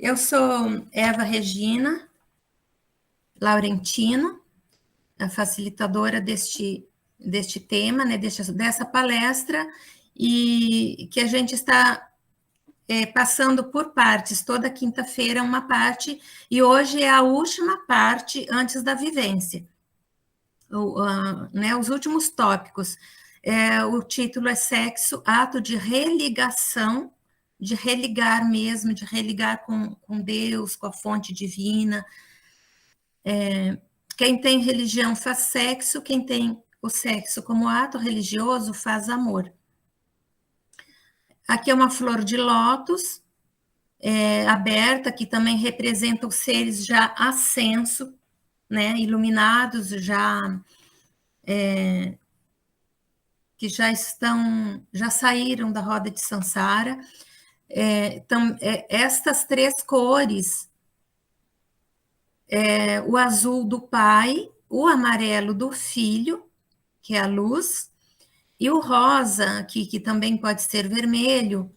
Eu sou Eva Regina Laurentino, a facilitadora deste tema, né, dessa palestra, e que a gente está passando por partes, toda quinta-feira uma parte, e hoje é a última parte antes da vivência, os últimos tópicos. O título é Sexo, ato de religação, de religar mesmo, de religar com Deus, com a fonte divina. Quem tem religião faz sexo, quem tem o sexo como ato religioso faz amor. Aqui é uma flor de lótus, aberta, que também representa os seres já ascenso, né, iluminados, que já saíram da roda de Sansara. Então, estas três cores, o azul do pai, o amarelo do filho, que é a luz, e o rosa, que também pode ser vermelho,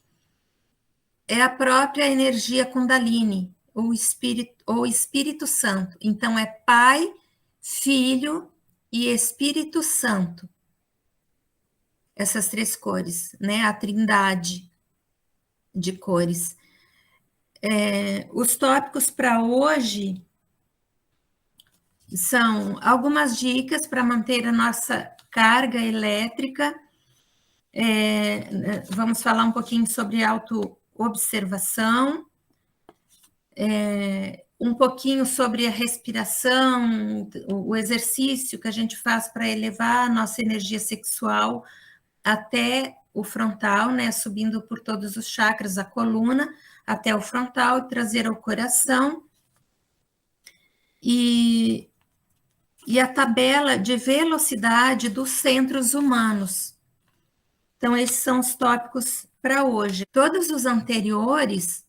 é a própria energia Kundalini, ou Espírito Santo. Então, é Pai, Filho e Espírito Santo. Essas três cores, né? A trindade de cores. Os tópicos para hoje são algumas dicas para manter a nossa carga elétrica. Vamos falar um pouquinho sobre autoobservação, um pouquinho sobre a respiração, o exercício que a gente faz para elevar a nossa energia sexual até o frontal, né, subindo por todos os chakras, a coluna, até o frontal, e trazer ao coração. E a tabela de velocidade dos centros humanos. Então, esses são os tópicos para hoje. Todos os anteriores,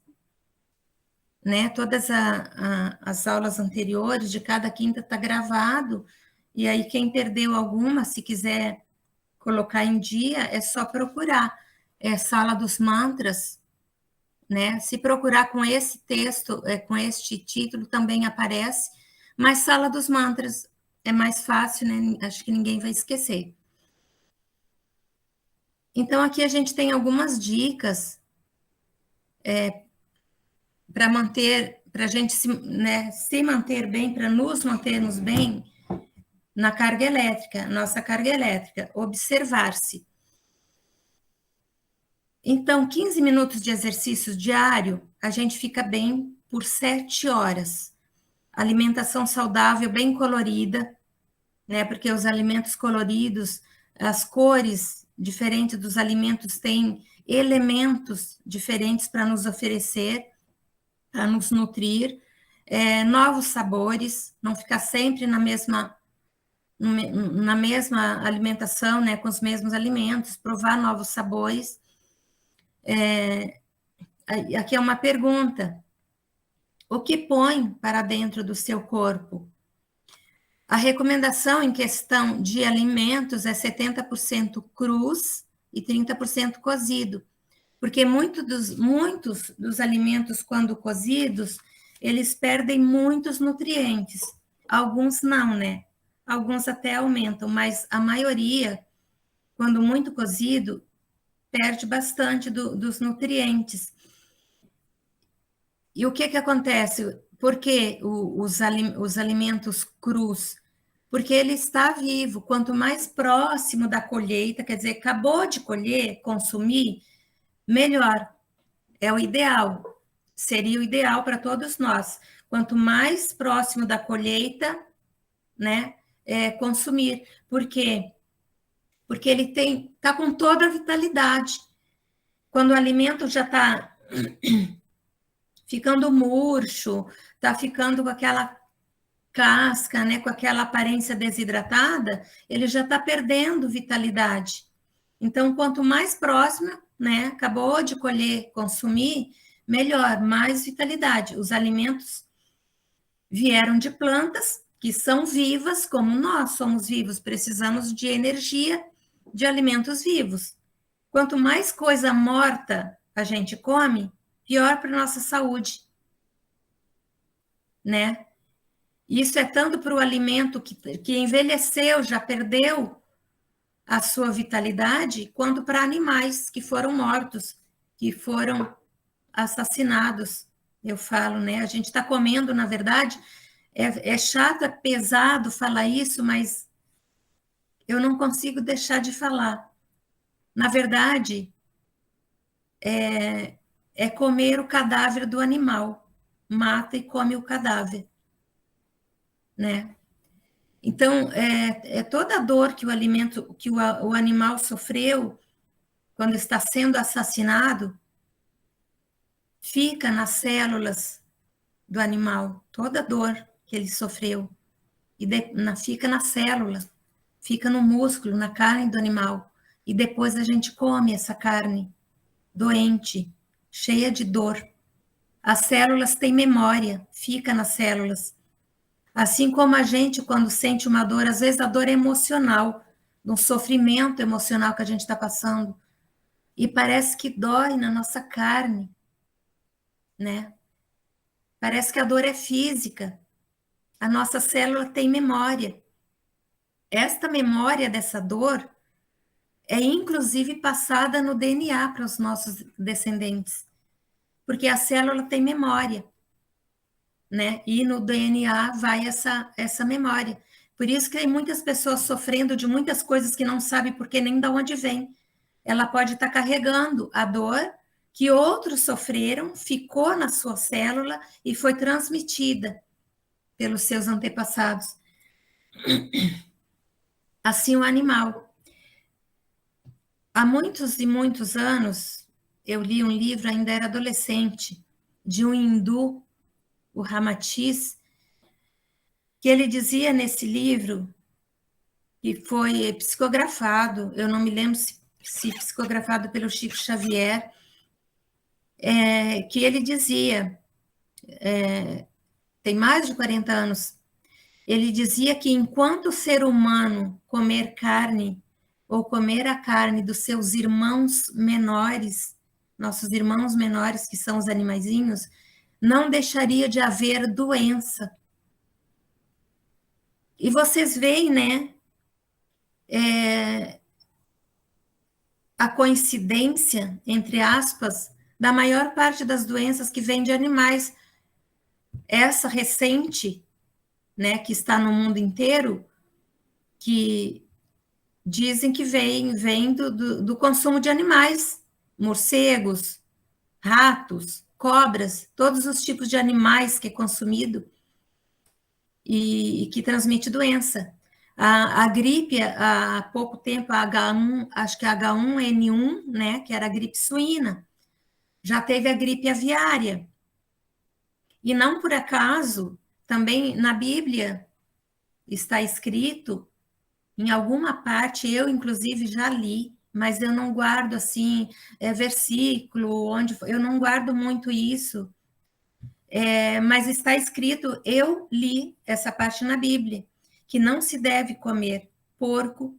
né, todas as aulas anteriores de cada quinta está gravado, e aí quem perdeu alguma, se quiser colocar em dia, é só procurar. Sala dos Mantras, né? Se procurar com esse texto, com este título, também aparece, mas Sala dos Mantras é mais fácil, né? Acho que ninguém vai esquecer. Então, aqui a gente tem algumas dicas para a gente se manter bem, para nos mantermos bem na carga elétrica, nossa carga elétrica, observar-se. Então, 15 minutos de exercício diário, a gente fica bem por 7 horas. Alimentação saudável, bem colorida, né? Porque os alimentos coloridos, as cores diferentes dos alimentos têm elementos diferentes para nos oferecer, para nos nutrir, novos sabores, não ficar sempre na mesma alimentação, né, com os mesmos alimentos, provar novos sabores. Aqui é uma pergunta: o que põe para dentro do seu corpo? A recomendação em questão de alimentos é 70% crus e 30% cozido, porque muitos dos alimentos, quando cozidos, eles perdem muitos nutrientes. Alguns não, né? Alguns até aumentam, mas a maioria, quando muito cozido, perde bastante dos nutrientes. E o que acontece? Por que os alimentos crus? Porque ele está vivo. Quanto mais próximo da colheita, quer dizer, acabou de colher, consumir, melhor. É o ideal. Seria o ideal para todos nós. Quanto mais próximo da colheita, né, consumir. Por quê? Porque ele está com toda a vitalidade. Quando o alimento já está ficando murcho, está ficando com aquela casca, né, com aquela aparência desidratada, ele já está perdendo vitalidade. Então, quanto mais próximo, né, acabou de colher, consumir, melhor, mais vitalidade. Os alimentos vieram de plantas que são vivas, como nós somos vivos, precisamos de energia de alimentos vivos. Quanto mais coisa morta a gente come, pior para a nossa saúde. né? Isso é tanto para o alimento que envelheceu, já perdeu a sua vitalidade, quanto para animais que foram mortos, que foram assassinados. Eu falo, né? A gente está comendo, na verdade, é chato, é pesado falar isso, mas eu não consigo deixar de falar. Na verdade, é comer o cadáver do animal. Mata e come o cadáver, né? Então, é toda a dor que o alimento, que o animal sofreu quando está sendo assassinado, fica nas células do animal, toda a dor que ele sofreu, fica na célula, fica no músculo, na carne do animal, e depois a gente come essa carne doente, cheia de dor. As células têm memória, fica nas células. Assim como a gente, quando sente uma dor, às vezes a dor é emocional, um sofrimento emocional que a gente está passando, e parece que dói na nossa carne, né? Parece que a dor é física. A nossa célula tem memória. Esta memória dessa dor é inclusive passada no DNA para os nossos descendentes, porque a célula tem memória, né? E no DNA vai essa memória. Por isso que tem muitas pessoas sofrendo de muitas coisas que não sabe porque nem de onde vem. Ela pode estar carregando a dor que outros sofreram, ficou na sua célula e foi transmitida pelos seus antepassados. Assim o animal. Há muitos e muitos anos, eu li um livro, ainda era adolescente, de um hindu, o Ramatiz, que ele dizia nesse livro, que foi psicografado, eu não me lembro se psicografado pelo Chico Xavier, que ele dizia, tem mais de 40 anos, ele dizia que enquanto o ser humano comer carne, ou comer a carne dos seus irmãos menores, nossos irmãos menores, que são os animaizinhos, não deixaria de haver doença. E vocês veem, né, a coincidência, entre aspas, da maior parte das doenças que vêm de animais. Essa recente, né, que está no mundo inteiro, que dizem que vem do consumo de animais, morcegos, ratos, cobras, todos os tipos de animais que é consumido e que transmite doença. A gripe, há pouco tempo, a H1, acho que a H1N1, né, que era a gripe suína, já teve a gripe aviária. E não por acaso, também na Bíblia está escrito, em alguma parte, eu inclusive já li, mas eu não guardo assim, versículo, onde eu não guardo muito isso, mas está escrito, eu li essa parte na Bíblia, que não se deve comer porco,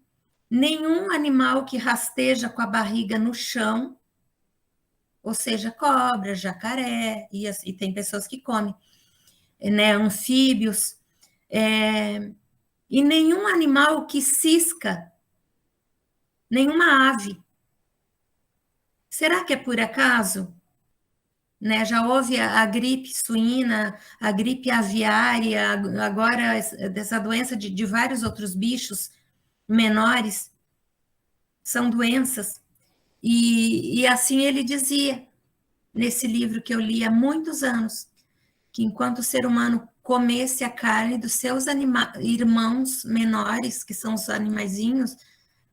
nenhum animal que rasteja com a barriga no chão, ou seja, cobra, jacaré, e tem pessoas que comem, né, anfíbios, e nenhum animal que cisca, nenhuma ave. Será que é por acaso? Né? Já houve a gripe suína, a gripe aviária, agora dessa doença de vários outros bichos menores, são doenças. E assim ele dizia, nesse livro que eu li há muitos anos, que enquanto o ser humano comesse a carne dos seus irmãos menores, que são os animaizinhos,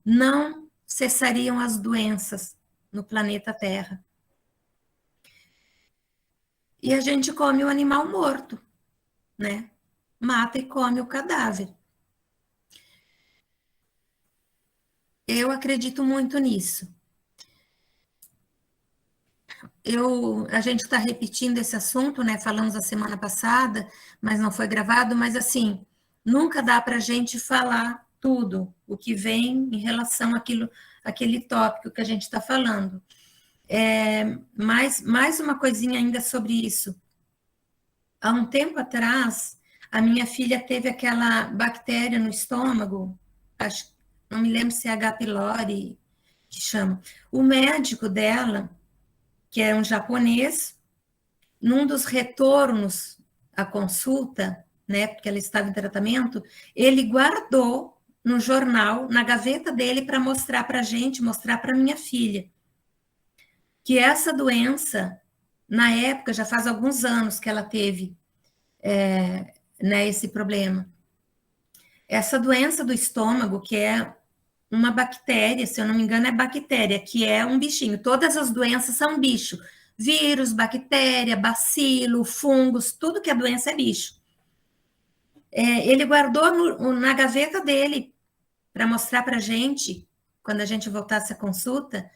não cessariam as doenças no planeta Terra. E a gente come o animal morto, né? Mata e come o cadáver. Eu acredito muito nisso. A gente está repetindo esse assunto, né? Falamos a semana passada, mas não foi gravado, mas assim, nunca dá para a gente falar tudo o que vem em relação àquele tópico que a gente está falando. Mais uma coisinha ainda sobre isso. há um tempo atrás, a minha filha teve aquela bactéria no estômago, acho, não me lembro se é H. pylori que chama. O médico dela, que é um japonês, num dos retornos à consulta, né, porque ela estava em tratamento, ele guardou no jornal, na gaveta dele, para mostrar para a gente, mostrar para minha filha, que essa doença, na época, já faz alguns anos que ela teve né, esse problema. Essa doença do estômago, que é uma bactéria, se eu não me engano, é bactéria, que é um bichinho. Todas as doenças são bicho. Vírus, bactéria, bacilo, fungos, tudo que é doença é bicho. Ele guardou na gaveta dele para mostrar para a gente, quando a gente voltasse à consulta,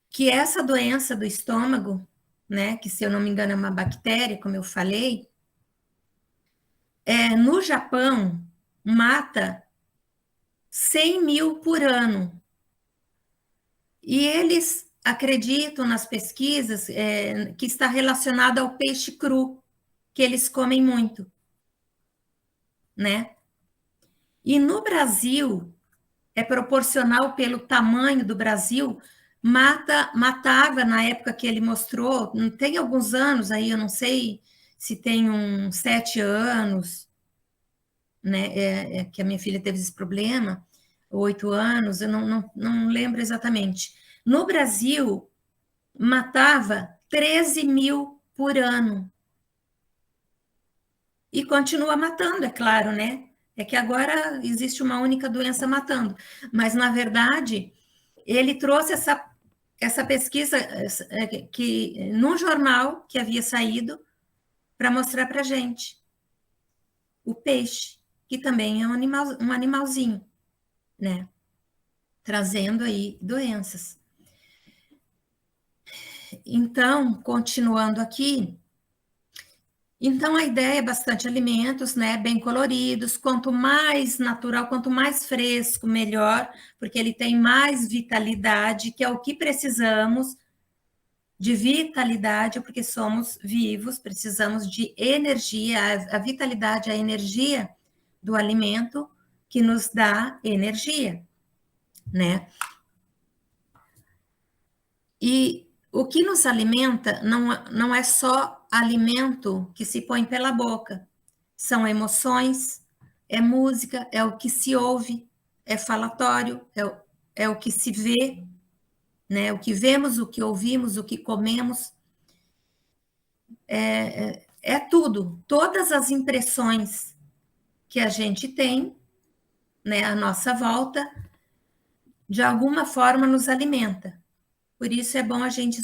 que essa doença do estômago, né, que se eu não me engano é uma bactéria, como eu falei, no Japão mata 100 mil por ano. E eles acreditam nas pesquisas que está relacionado ao peixe cru, que eles comem muito, né? E no Brasil, é proporcional pelo tamanho do Brasil, matava na época que ele mostrou, tem alguns anos aí, eu não sei se tem uns 7 anos, né, que a minha filha teve esse problema, 8 anos, eu não lembro exatamente. No Brasil, matava 13 mil por ano. E continua matando, é claro, né? É que agora existe uma única doença matando. Mas, na verdade, ele trouxe essa pesquisa que num jornal que havia saído para mostrar para a gente o peixe, que também é um animalzinho, né? Trazendo aí doenças. Então, continuando aqui, então a ideia é bastante alimentos, né, bem coloridos, quanto mais natural, quanto mais fresco, melhor, porque ele tem mais vitalidade, que é o que precisamos de vitalidade, porque somos vivos, precisamos de energia, a vitalidade, a energia do alimento que nos dá energia, né? E o que nos alimenta não é só alimento que se põe pela boca, são emoções, é música, é o que se ouve, é falatório, é o que se vê, né? O que vemos, o que ouvimos, o que comemos, é tudo, todas as impressões que a gente tem, né, à nossa volta, de alguma forma nos alimenta. Por isso é bom a gente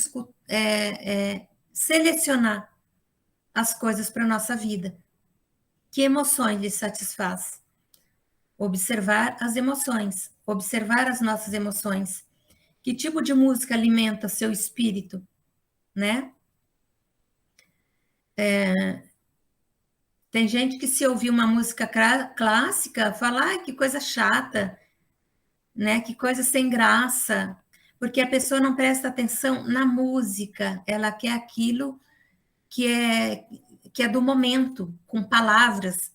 selecionar as coisas para a nossa vida. Que emoções lhe satisfaz? Observar as emoções, observar as nossas emoções. Que tipo de música alimenta seu espírito, né? Tem gente que se ouvir uma música clássica, fala, que coisa chata, né? Que coisa sem graça, porque a pessoa não presta atenção na música, ela quer aquilo que é do momento, com palavras,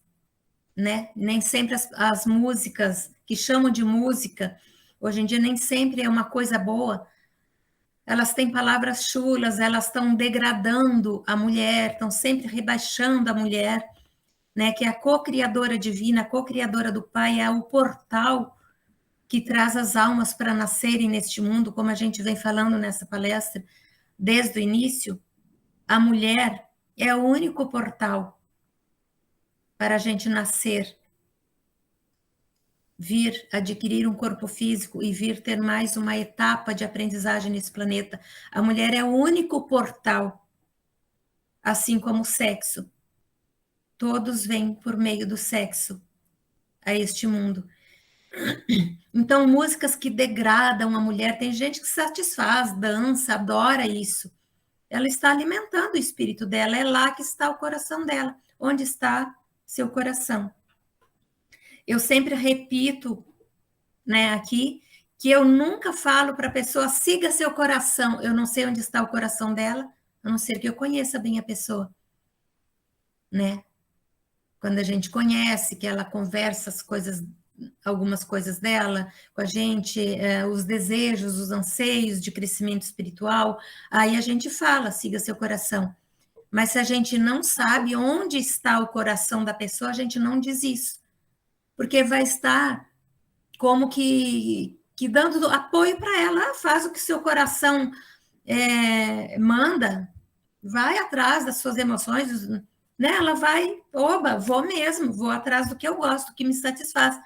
né? Nem sempre as músicas que chamam de música, hoje em dia nem sempre é uma coisa boa. Elas têm palavras chulas, elas estão degradando a mulher, estão sempre rebaixando a mulher, né? Que é a co-criadora divina, a co-criadora do Pai, é o portal que traz as almas para nascerem neste mundo, como a gente vem falando nessa palestra desde o início. A mulher é o único portal para a gente nascer, vir adquirir um corpo físico e vir ter mais uma etapa de aprendizagem nesse planeta. A mulher é o único portal, assim como o sexo. Todos vêm por meio do sexo a este mundo. Então, músicas que degradam a mulher, tem gente que satisfaz, dança, adora isso. Ela está alimentando o espírito dela, é lá que está o coração dela. Onde está seu coração? Eu sempre repito, né, aqui, que eu nunca falo para a pessoa, siga seu coração. Eu não sei onde está o coração dela, a não ser que eu conheça bem a pessoa. né? Quando a gente conhece, que ela conversa as coisas, algumas coisas dela com a gente, os desejos, os anseios de crescimento espiritual, aí a gente fala, siga seu coração. Mas se a gente não sabe onde está o coração da pessoa, a gente não diz isso. Porque vai estar como que dando apoio para ela, faz o que seu coração manda, vai atrás das suas emoções, né? Ela vai, oba, vou mesmo, vou atrás do que eu gosto, do que me satisfaz.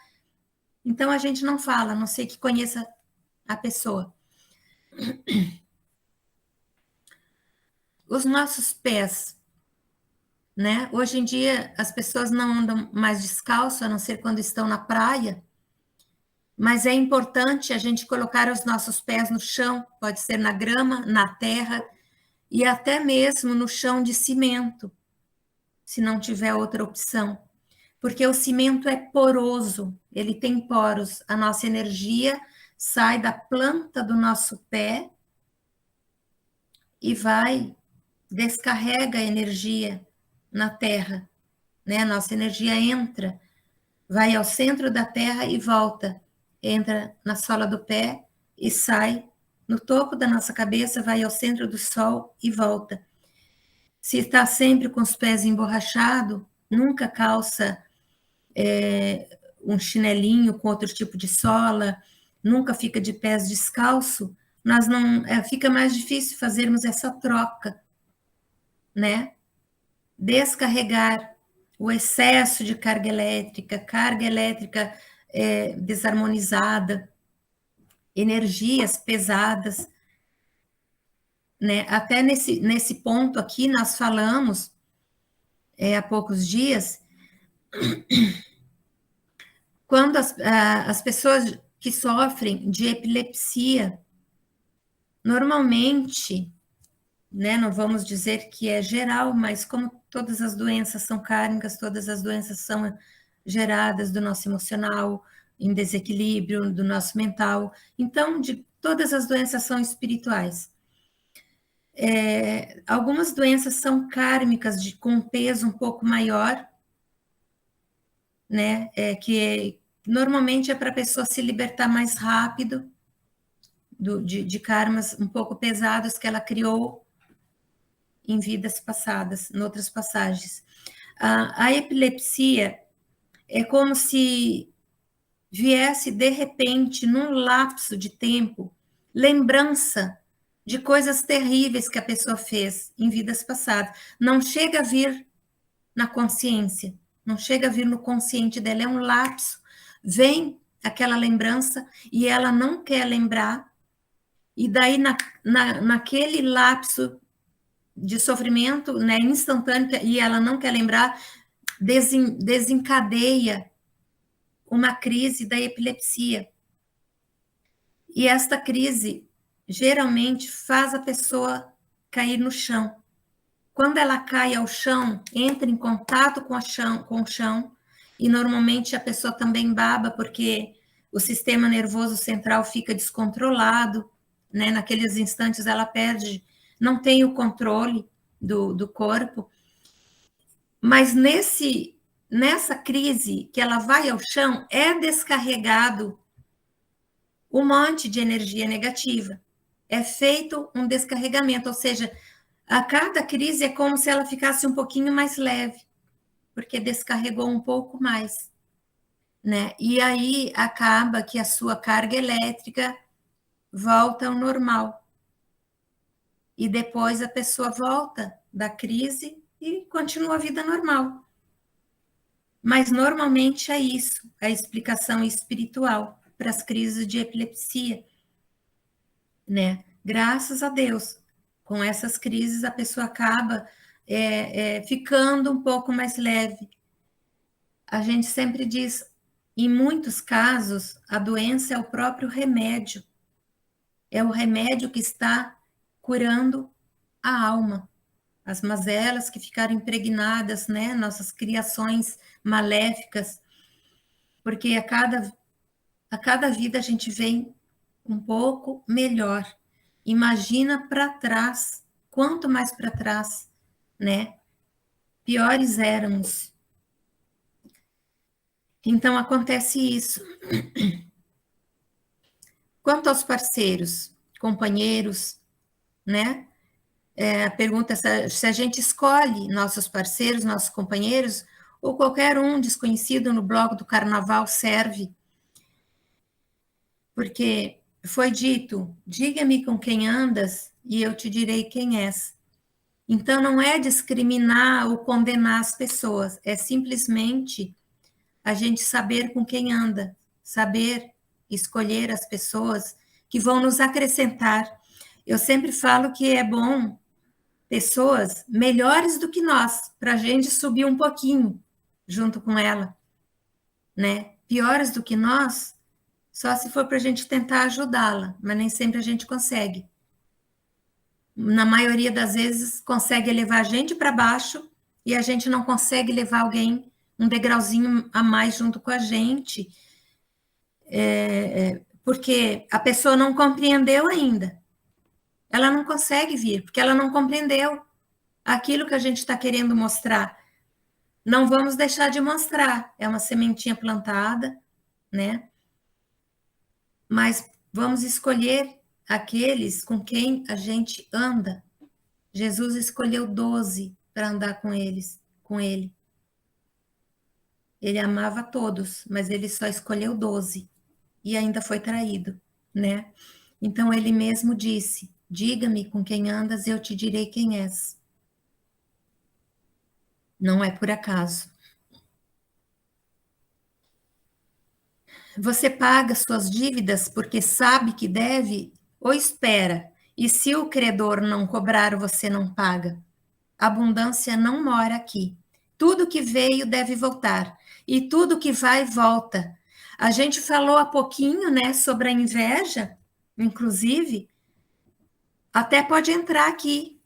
Então a gente não fala, a não sei que conheça a pessoa. Os nossos pés, né? Hoje em dia as pessoas não andam mais descalço, a não ser quando estão na praia, mas é importante a gente colocar os nossos pés no chão, pode ser na grama, na terra e até mesmo no chão de cimento, se não tiver outra opção. Porque o cimento é poroso, ele tem poros. A nossa energia sai da planta do nosso pé e vai, descarrega a energia na terra, né? A nossa energia entra, vai ao centro da terra e volta. Entra na sola do pé e sai no topo da nossa cabeça, vai ao centro do sol e volta. Se está sempre com os pés emborrachados, nunca calça um chinelinho com outro tipo de sola, nunca fica de pés descalço, nós não fica mais difícil fazermos essa troca, né? Descarregar o excesso de carga elétrica desarmonizada, energias pesadas, né? Até nesse ponto aqui nós falamos há poucos dias, quando as pessoas que sofrem de epilepsia, normalmente, né, não vamos dizer que é geral, mas como todas as doenças são kármicas, todas as doenças são geradas do nosso emocional, em desequilíbrio, do nosso mental, então, todas as doenças são espirituais. Algumas doenças são kármicas, com um peso um pouco maior, né, normalmente é para a pessoa se libertar mais rápido de karmas um pouco pesados que ela criou em vidas passadas, em outras passagens. A epilepsia é como se viesse de repente, num lapso de tempo, lembrança de coisas terríveis que a pessoa fez em vidas passadas. Não chega a vir na consciência, não chega a vir no consciente dela, é um lapso. Vem aquela lembrança e ela não quer lembrar, e daí naquele lapso de sofrimento, né, instantâneo, e ela não quer lembrar, desencadeia uma crise da epilepsia. E esta crise geralmente faz a pessoa cair no chão. Quando ela cai ao chão, entra em contato com o chão, e normalmente a pessoa também baba, porque o sistema nervoso central fica descontrolado, né? Naqueles instantes ela perde, não tem o controle do corpo. Mas nessa crise que ela vai ao chão, é descarregado um monte de energia negativa. É feito um descarregamento, ou seja, a cada crise é como se ela ficasse um pouquinho mais leve, porque descarregou um pouco mais, né? E aí acaba que a sua carga elétrica volta ao normal. E depois a pessoa volta da crise e continua a vida normal. Mas normalmente é isso, a explicação espiritual para as crises de epilepsia, né? Graças a Deus, com essas crises a pessoa acaba ficando um pouco mais leve. A gente sempre diz, em muitos casos, a doença é o próprio remédio. É o remédio que está curando a alma. As mazelas que ficaram impregnadas, né? Nossas criações maléficas. Porque a cada vida a gente vem um pouco melhor. Imagina para trás, quanto mais para trás, né? piores éramos. Então, acontece isso. Quanto aos parceiros, companheiros, né? A pergunta é se a gente escolhe nossos parceiros, nossos companheiros, ou qualquer um desconhecido no bloco do carnaval serve. Porque foi dito, diga-me com quem andas e eu te direi quem és. Então, não é discriminar ou condenar as pessoas, é simplesmente a gente saber com quem anda, saber escolher as pessoas que vão nos acrescentar. Eu sempre falo que é bom pessoas melhores do que nós, para a gente subir um pouquinho junto com ela, né? Piores do que nós, só se for para a gente tentar ajudá-la, mas nem sempre a gente consegue. Na maioria das vezes, consegue levar a gente para baixo e a gente não consegue levar alguém um degrauzinho a mais junto com a gente, porque a pessoa não compreendeu ainda. Ela não consegue vir, porque ela não compreendeu aquilo que a gente está querendo mostrar. Não vamos deixar de mostrar, é uma sementinha plantada, né? Mas vamos escolher aqueles com quem a gente anda. Jesus escolheu 12 para andar com eles, com ele. Ele amava todos, mas ele só escolheu 12 e ainda foi traído, né? Então ele mesmo disse: diga-me com quem andas, eu te direi quem és. Não é por acaso. Você paga suas dívidas porque sabe que deve ou espera? E se o credor não cobrar, você não paga? A abundância não mora aqui. Tudo que veio deve voltar, e tudo que vai, volta. A gente falou há pouquinho, né, sobre a inveja, inclusive, até pode entrar aqui.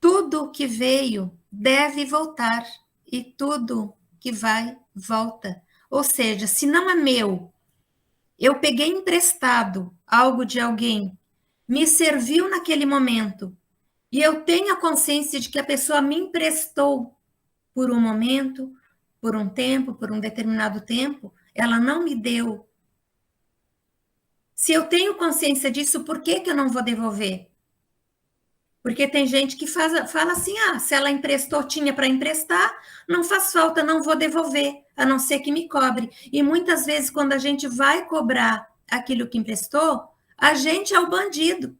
Tudo que veio deve voltar, e tudo que vai, volta. Ou seja, se não é meu, eu peguei emprestado algo de alguém, me serviu naquele momento, e eu tenho a consciência de que a pessoa me emprestou por um momento, por um tempo, por um determinado tempo, ela não me deu. Se eu tenho consciência disso, por que eu não vou devolver? Porque tem gente que fala assim: ah, se ela emprestou, tinha para emprestar, não faz falta, não vou devolver, a não ser que me cobre. E muitas vezes, quando a gente vai cobrar aquilo que emprestou, a gente é o bandido.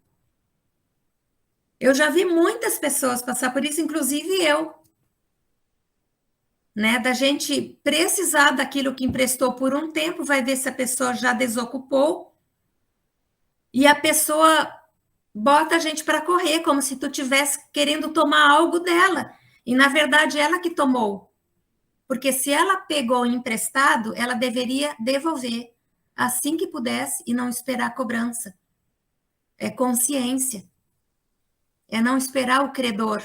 Eu já vi muitas pessoas passar por isso, inclusive eu, né? Da gente precisar daquilo que emprestou por um tempo, vai ver se a pessoa já desocupou, e a pessoa bota a gente para correr, como se tu tivesse querendo tomar algo dela. E na verdade ela que tomou. Porque se ela pegou emprestado, ela deveria devolver assim que pudesse e não esperar a cobrança. É consciência. É não esperar o credor.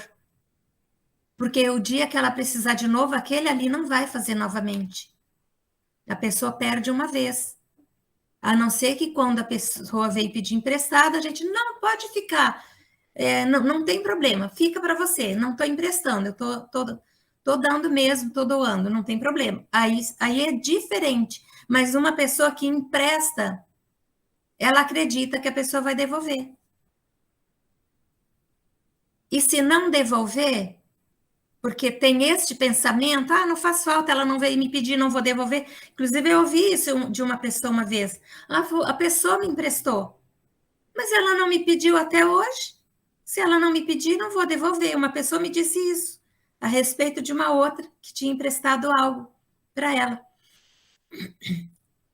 Porque o dia que ela precisar de novo, aquele ali não vai fazer novamente. A pessoa perde uma vez. A não ser que quando a pessoa veio pedir emprestado, a gente não pode ficar. Não tem problema, fica para você, não estou emprestando, eu tô dando mesmo, estou doando, não tem problema. Aí é diferente, mas uma pessoa que empresta, ela acredita que a pessoa vai devolver. E se não devolver, porque tem este pensamento, ah, não faz falta, ela não veio me pedir, não vou devolver. Inclusive, eu ouvi isso de uma pessoa uma vez. A pessoa me emprestou, mas ela não me pediu até hoje. Se ela não me pedir, não vou devolver. Uma pessoa me disse isso a respeito de uma outra que tinha emprestado algo para ela.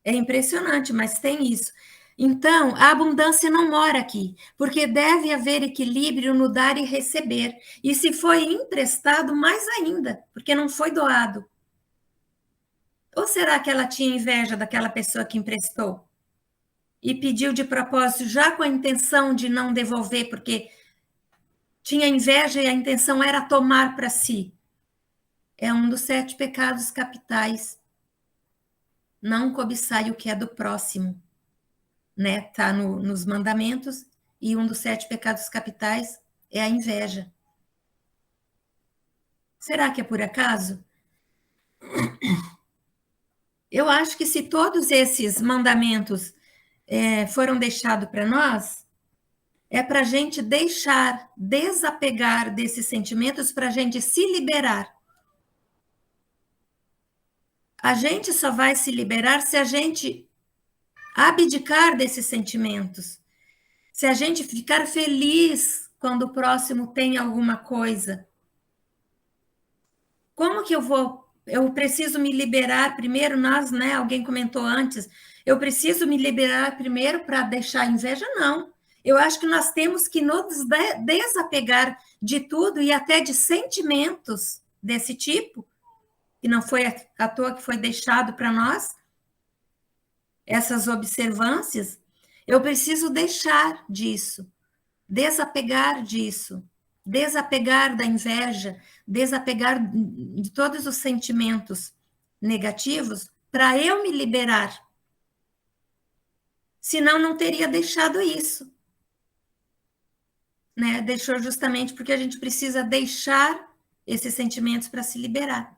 É impressionante, mas tem isso. Então, a abundância não mora aqui, porque deve haver equilíbrio no dar e receber. E se foi emprestado, mais ainda, porque não foi doado. Ou será que ela tinha inveja daquela pessoa que emprestou? E pediu de propósito, já com a intenção de não devolver, porque tinha inveja e a intenção era tomar para si. É um dos 7 pecados capitais. Não cobiçai o que é do próximo, né? Tá nos mandamentos, e um dos 7 pecados capitais é a inveja. Será que é por acaso? Eu acho que se todos esses mandamentos foram deixados para nós, é para a gente deixar, desapegar desses sentimentos, para a gente se liberar. A gente só vai se liberar se a gente abdicar desses sentimentos, se a gente ficar feliz quando o próximo tem alguma coisa. Como que eu vou? Eu preciso me liberar primeiro, nós, né? Alguém comentou antes, eu preciso me liberar primeiro para deixar a inveja? Não. Eu acho que nós temos que nos desapegar de tudo e até de sentimentos desse tipo, que não foi à toa que foi deixado para nós, essas observâncias. Eu preciso deixar disso, desapegar disso, desapegar da inveja, desapegar de todos os sentimentos negativos para eu me liberar. Senão, não teria deixado isso. Né? Deixou justamente porque a gente precisa deixar esses sentimentos para se liberar.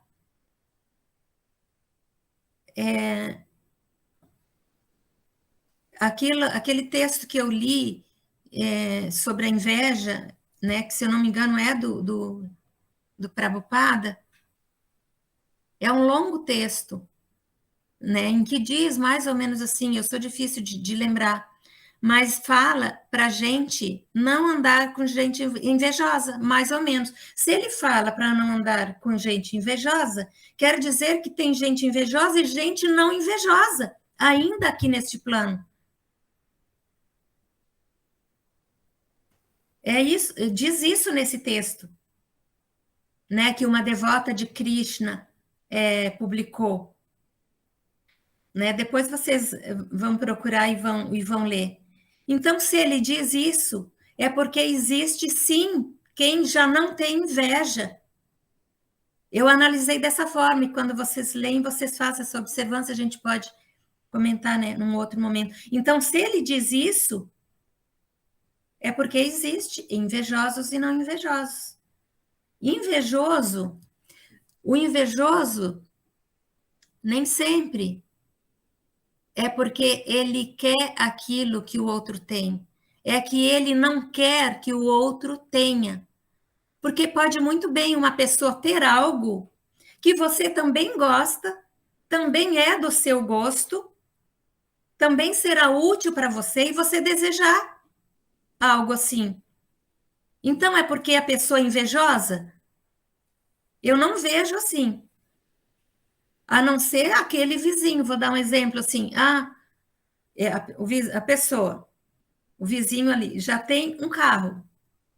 Aquele texto que eu li sobre a inveja, né, que, se eu não me engano, é do Prabhupada, é um longo texto, né, em que diz mais ou menos assim, eu sou difícil de lembrar, mas fala para a gente não andar com gente invejosa, mais ou menos. Se ele fala para não andar com gente invejosa, quer dizer que tem gente invejosa e gente não invejosa, ainda aqui neste plano. É isso, diz isso nesse texto, né, que uma devota de Krishna publicou. Né? Depois vocês vão procurar e vão ler. Então, se ele diz isso, é porque existe sim quem já não tem inveja. Eu analisei dessa forma, e quando vocês leem, vocês façam essa observância, a gente pode comentar, né, num outro momento. Então, se ele diz isso, é porque existe invejosos e não invejosos. Invejoso, o invejoso nem sempre é porque ele quer aquilo que o outro tem. É que ele não quer que o outro tenha. Porque pode muito bem uma pessoa ter algo que você também gosta, também é do seu gosto, também será útil para você e você desejar algo assim. Então é porque a pessoa é invejosa? Eu não vejo assim. A não ser aquele vizinho, vou dar um exemplo assim. A pessoa, o vizinho ali, já tem um carro.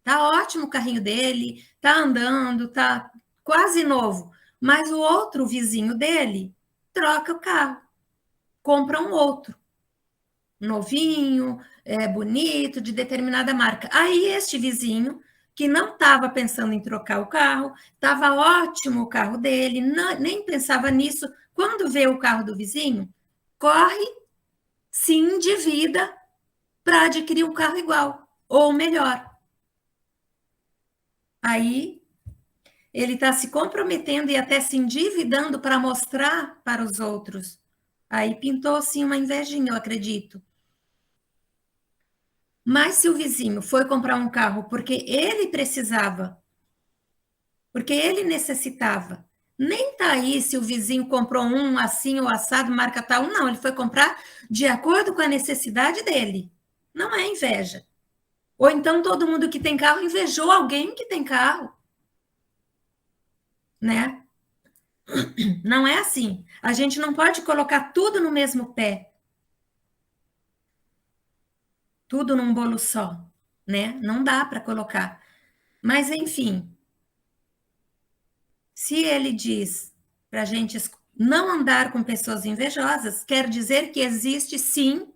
Tá ótimo o carrinho dele, tá andando, tá quase novo. Mas o outro vizinho dele troca o carro, compra um outro, novinho, bonito, de determinada marca. Aí este vizinho, que não estava pensando em trocar o carro, estava ótimo o carro dele, nem pensava nisso, quando vê o carro do vizinho, corre, se endivida para adquirir um carro igual, ou melhor. Aí ele está se comprometendo e até se endividando para mostrar para os outros. Aí pintou sim uma invejinha, eu acredito. Mas se o vizinho foi comprar um carro porque ele precisava, porque ele necessitava, nem tá aí se o vizinho comprou um assim ou assado, marca tal, não, ele foi comprar de acordo com a necessidade dele. Não é inveja. Ou então todo mundo que tem carro invejou alguém que tem carro, né? Não é assim. A gente não pode colocar tudo no mesmo pé, tudo num bolo só, né? Não dá para colocar. Mas, enfim, se ele diz para a gente não andar com pessoas invejosas, quer dizer que existe sim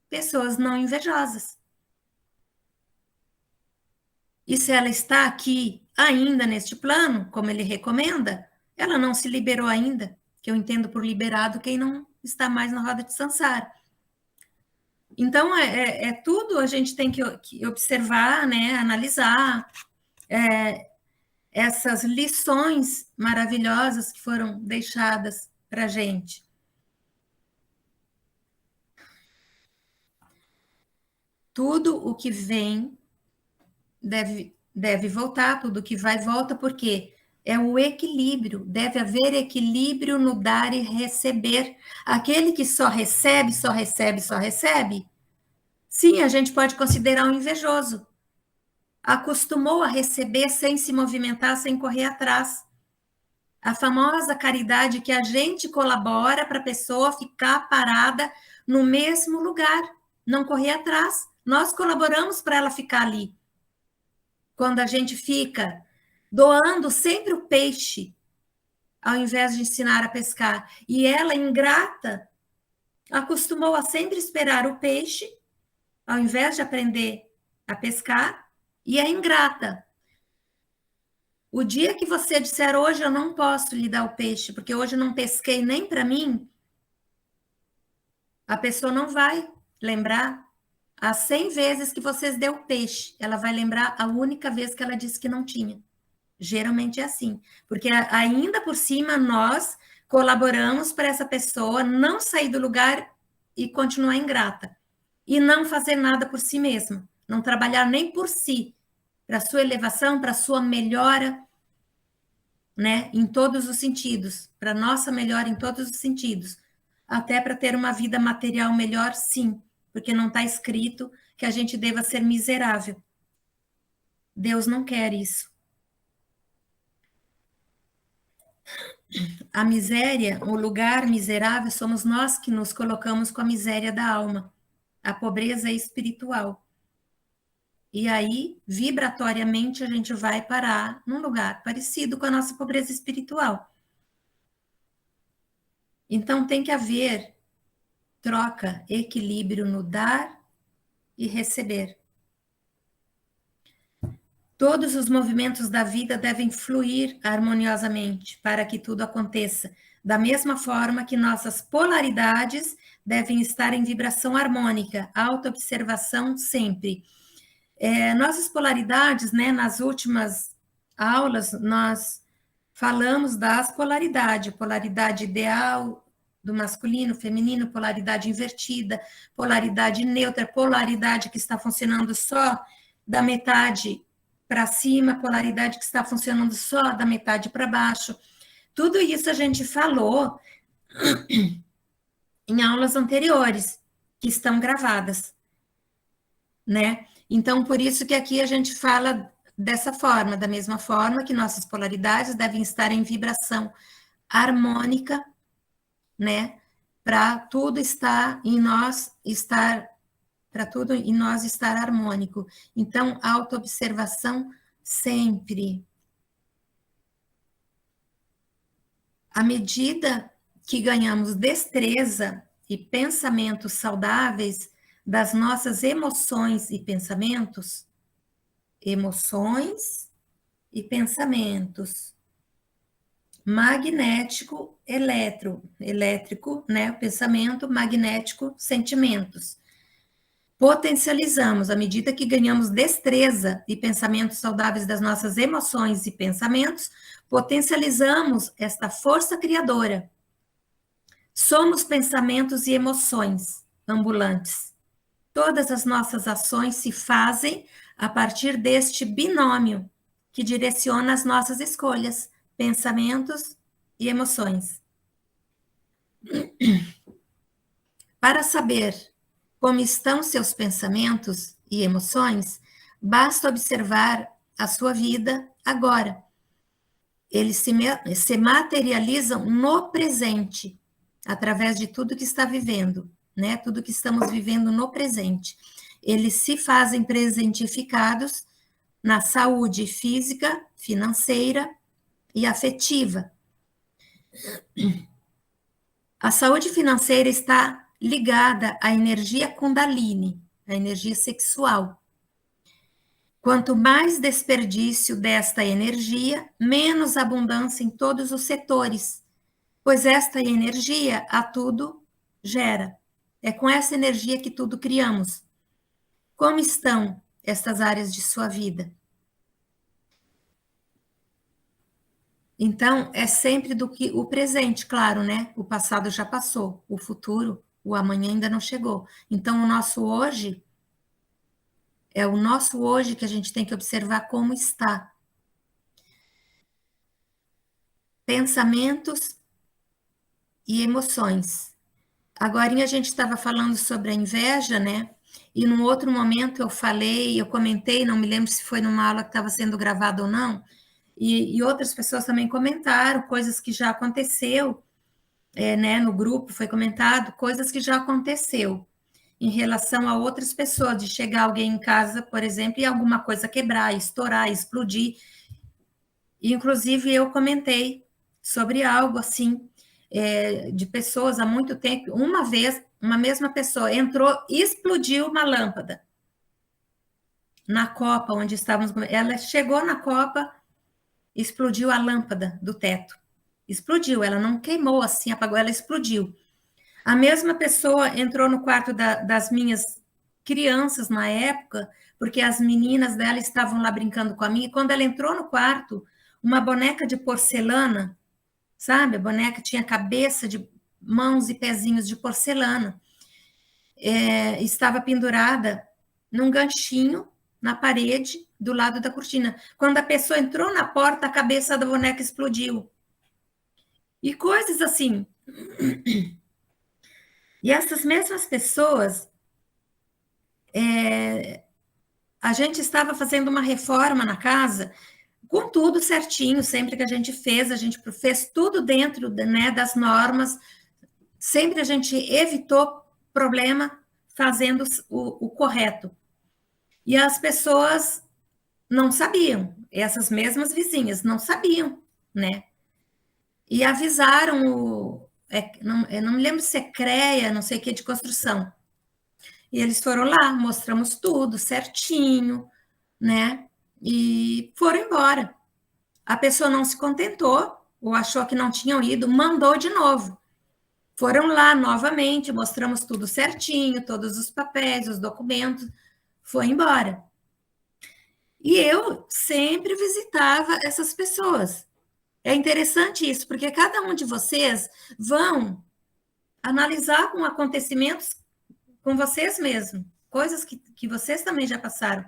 pessoas não invejosas. E se ela está aqui ainda neste plano, como ele recomenda, ela não se liberou ainda, que eu entendo por liberado quem não está mais na roda de samsara. Então, tudo a gente tem que observar, né, analisar. essas lições maravilhosas que foram deixadas para a gente. Tudo o que vem deve voltar, tudo que vai volta, porque é o equilíbrio, deve haver equilíbrio no dar e receber. Aquele que só recebe, só recebe, só recebe, sim, a gente pode considerar um invejoso. Acostumou a receber sem se movimentar, sem correr atrás. A famosa caridade que a gente colabora para a pessoa ficar parada no mesmo lugar, não correr atrás. Nós colaboramos para ela ficar ali. Quando a gente fica doando sempre o peixe, ao invés de ensinar a pescar. E ela, ingrata, acostumou a sempre esperar o peixe, ao invés de aprender a pescar, e é ingrata. O dia que você disser, hoje eu não posso lhe dar o peixe, porque hoje eu não pesquei nem para mim, a pessoa não vai lembrar as 100 vezes que vocês deu peixe. Ela vai lembrar a única vez que ela disse que não tinha. Geralmente é assim, porque ainda por cima nós colaboramos para essa pessoa não sair do lugar e continuar ingrata. E não fazer nada por si mesma, não trabalhar nem por si, para sua elevação, para sua melhora, né, em todos os sentidos, para nossa melhora em todos os sentidos, até para ter uma vida material melhor, sim, porque não está escrito que a gente deva ser miserável. Deus não quer isso. A miséria, o lugar miserável, somos nós que nos colocamos com a miséria da alma. A pobreza é espiritual. E aí, vibratoriamente, a gente vai parar num lugar parecido com a nossa pobreza espiritual. Então, tem que haver troca, equilíbrio no dar e receber. Todos os movimentos da vida devem fluir harmoniosamente para que tudo aconteça, da mesma forma que nossas polaridades devem estar em vibração harmônica, autoobservação sempre. Nossas polaridades, né, nas últimas aulas, nós falamos das polaridades, polaridade ideal do masculino, feminino, polaridade invertida, polaridade neutra, polaridade que está funcionando só da metade para cima, polaridade que está funcionando só da metade para baixo. Tudo isso a gente falou em aulas anteriores, que estão gravadas, né? Então, por isso que aqui a gente fala dessa forma, da mesma forma que nossas polaridades devem estar em vibração harmônica, né? Para tudo estar em nós estar, para tudo em nós estar harmônico. Então, autoobservação sempre. À medida que ganhamos destreza e pensamentos saudáveis das nossas emoções e pensamentos, magnético, elétrico, né? Pensamento, magnético, sentimentos. Potencializamos, à medida que ganhamos destreza e pensamentos saudáveis das nossas emoções e pensamentos, potencializamos esta força criadora. Somos pensamentos e emoções ambulantes. Todas as nossas ações se fazem a partir deste binômio que direciona as nossas escolhas, pensamentos e emoções. Para saber como estão seus pensamentos e emoções, basta observar a sua vida agora. Eles se materializam no presente, através de tudo que está vivendo, né? Tudo que estamos vivendo no presente. Eles se fazem presentificados na saúde física, financeira e afetiva. A saúde financeira está ligada à energia Kundalini, a energia sexual. Quanto mais desperdício desta energia, menos abundância em todos os setores, pois esta energia a tudo gera. É com essa energia que tudo criamos. Como estão estas áreas de sua vida? Então, é sempre do que o presente, claro, né? O passado já passou, o futuro, o amanhã ainda não chegou. Então, o nosso hoje é o nosso hoje que a gente tem que observar como está. Pensamentos e emoções. Agora a gente estava falando sobre a inveja, né? E num outro momento eu falei, eu comentei, não me lembro se foi numa aula que estava sendo gravada ou não, e outras pessoas também comentaram coisas que já aconteceu, né? No grupo foi comentado coisas que já aconteceu em relação a outras pessoas, de chegar alguém em casa, por exemplo, e alguma coisa quebrar, estourar, explodir. E, inclusive, eu comentei sobre algo assim, de pessoas há muito tempo. Uma vez, uma mesma pessoa entrou e explodiu uma lâmpada na copa onde estávamos. Ela chegou na copa, explodiu a lâmpada do teto. Explodiu, ela não queimou assim, apagou, ela explodiu. A mesma pessoa entrou no quarto das minhas crianças na época, porque as meninas dela estavam lá brincando com a minha, e quando ela entrou no quarto, uma boneca de porcelana, sabe? A boneca tinha cabeça de mãos e pezinhos de porcelana, estava pendurada num ganchinho na parede do lado da cortina. Quando a pessoa entrou na porta, a cabeça da boneca explodiu. E coisas assim. E essas mesmas pessoas, a gente estava fazendo uma reforma na casa, com tudo certinho, sempre que a gente fez tudo dentro, né, das normas, sempre a gente evitou problema fazendo o correto. E as pessoas não sabiam, essas mesmas vizinhas não sabiam, né? E avisaram eu não me lembro se é CREA, não sei o que, de construção. E eles foram lá, mostramos tudo certinho, né? E foram embora. A pessoa não se contentou, ou achou que não tinham ido, mandou de novo. Foram lá novamente, mostramos tudo certinho, todos os papéis, os documentos, foi embora. E eu sempre visitava essas pessoas. É interessante isso, porque cada um de vocês vão analisar com acontecimentos com vocês mesmos, coisas que vocês também já passaram.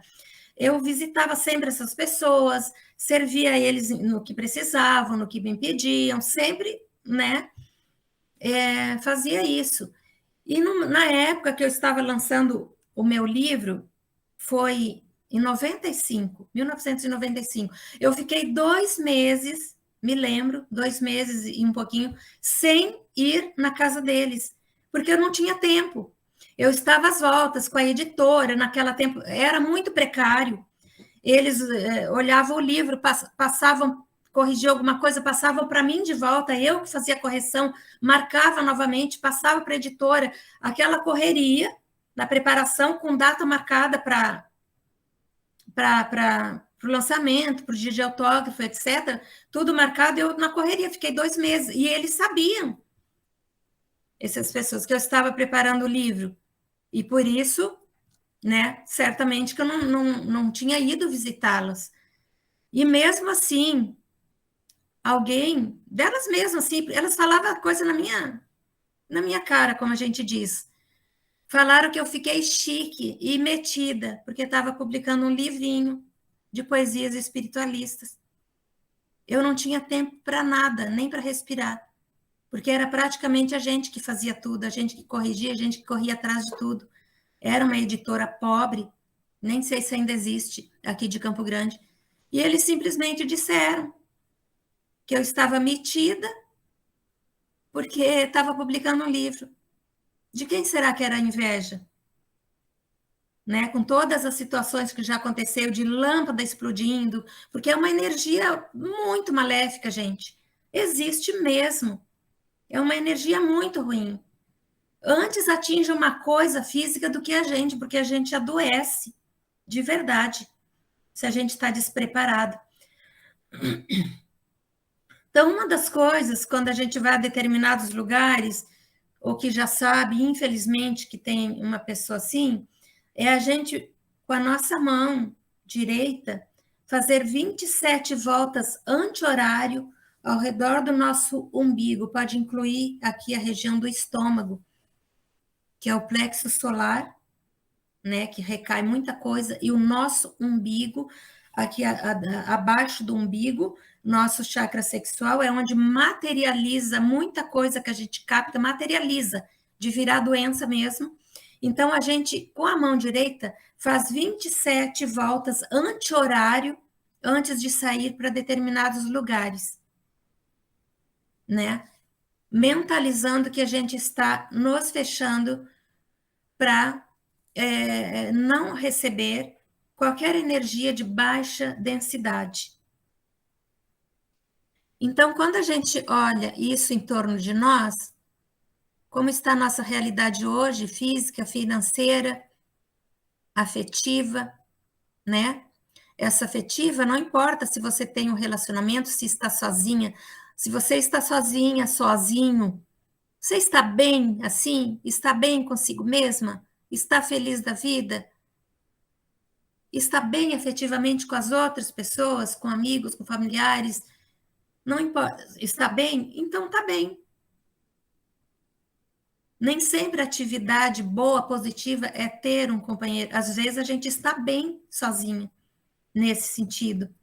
Eu visitava sempre essas pessoas, servia eles no que precisavam, no que me pediam, sempre, né? Fazia isso. E na época que eu estava lançando o meu livro, foi em 95, 1995. Eu fiquei 2 meses, me lembro, 2 meses e um pouquinho, sem ir na casa deles, porque eu não tinha tempo. Eu estava às voltas com a editora, naquela tempo, era muito precário. Eles olhavam o livro, passavam, corrigiam alguma coisa, passavam para mim de volta, eu que fazia a correção, marcava novamente, passava para a editora, aquela correria na preparação com data marcada para o lançamento, para o dia de autógrafo, etc. Tudo marcado, eu na correria, fiquei 2 meses. E eles sabiam, essas pessoas, que eu estava preparando o livro. E por isso, né, certamente que eu não tinha ido visitá-las. E mesmo assim, alguém, delas mesmas, assim, elas falavam coisa na minha cara, como a gente diz. Falaram que eu fiquei chique e metida, porque estava publicando um livrinho de poesias espiritualistas. Eu não tinha tempo para nada, nem para respirar, porque era praticamente a gente que fazia tudo, a gente que corrigia, a gente que corria atrás de tudo. Era uma editora pobre, nem sei se ainda existe, aqui de Campo Grande. E eles simplesmente disseram que eu estava metida porque estava publicando um livro. De quem será que era a inveja? Né? Com todas as situações que já aconteceu de lâmpada explodindo, porque é uma energia muito maléfica, gente. Existe mesmo. É uma energia muito ruim. Antes atinge uma coisa física do que a gente, porque a gente adoece de verdade, se a gente está despreparado. Então, uma das coisas, quando a gente vai a determinados lugares, ou que já sabe, infelizmente, que tem uma pessoa assim, é a gente, com a nossa mão direita, fazer 27 voltas anti-horário ao redor do nosso umbigo, pode incluir aqui a região do estômago, que é o plexo solar, né, que recai muita coisa, e o nosso umbigo, aqui abaixo do umbigo, nosso chakra sexual é onde materializa muita coisa que a gente capta, materializa, de virar doença mesmo. Então, a gente, com a mão direita, faz 27 voltas anti-horário, antes de sair para determinados lugares, né? Mentalizando que a gente está nos fechando para não receber qualquer energia de baixa densidade. Então, quando a gente olha isso em torno de nós, como está a nossa realidade hoje, física, financeira, afetiva, né? Essa afetiva, não importa se você tem um relacionamento, se está sozinha, se você está sozinha, sozinho, você está bem assim? Está bem consigo mesma? Está feliz da vida? Está bem afetivamente com as outras pessoas, com amigos, com familiares? Não importa. Está bem? Então está bem. Nem sempre atividade boa, positiva é ter um companheiro. Às vezes a gente está bem sozinho nesse sentido,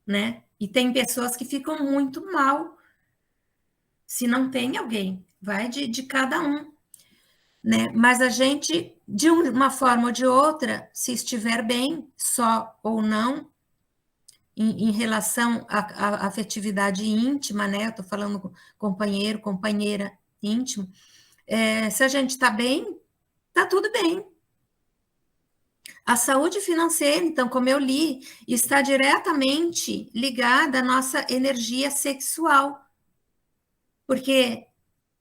né? E tem pessoas que ficam muito mal se não tem alguém. Vai de cada um, né? Mas a gente, de uma forma ou de outra, se estiver bem, só ou não, em relação à afetividade íntima, né? Eu tô falando com companheiro, companheira íntimo. Se a gente está bem, tá tudo bem. A saúde financeira, então, como eu li, está diretamente ligada à nossa energia sexual. Porque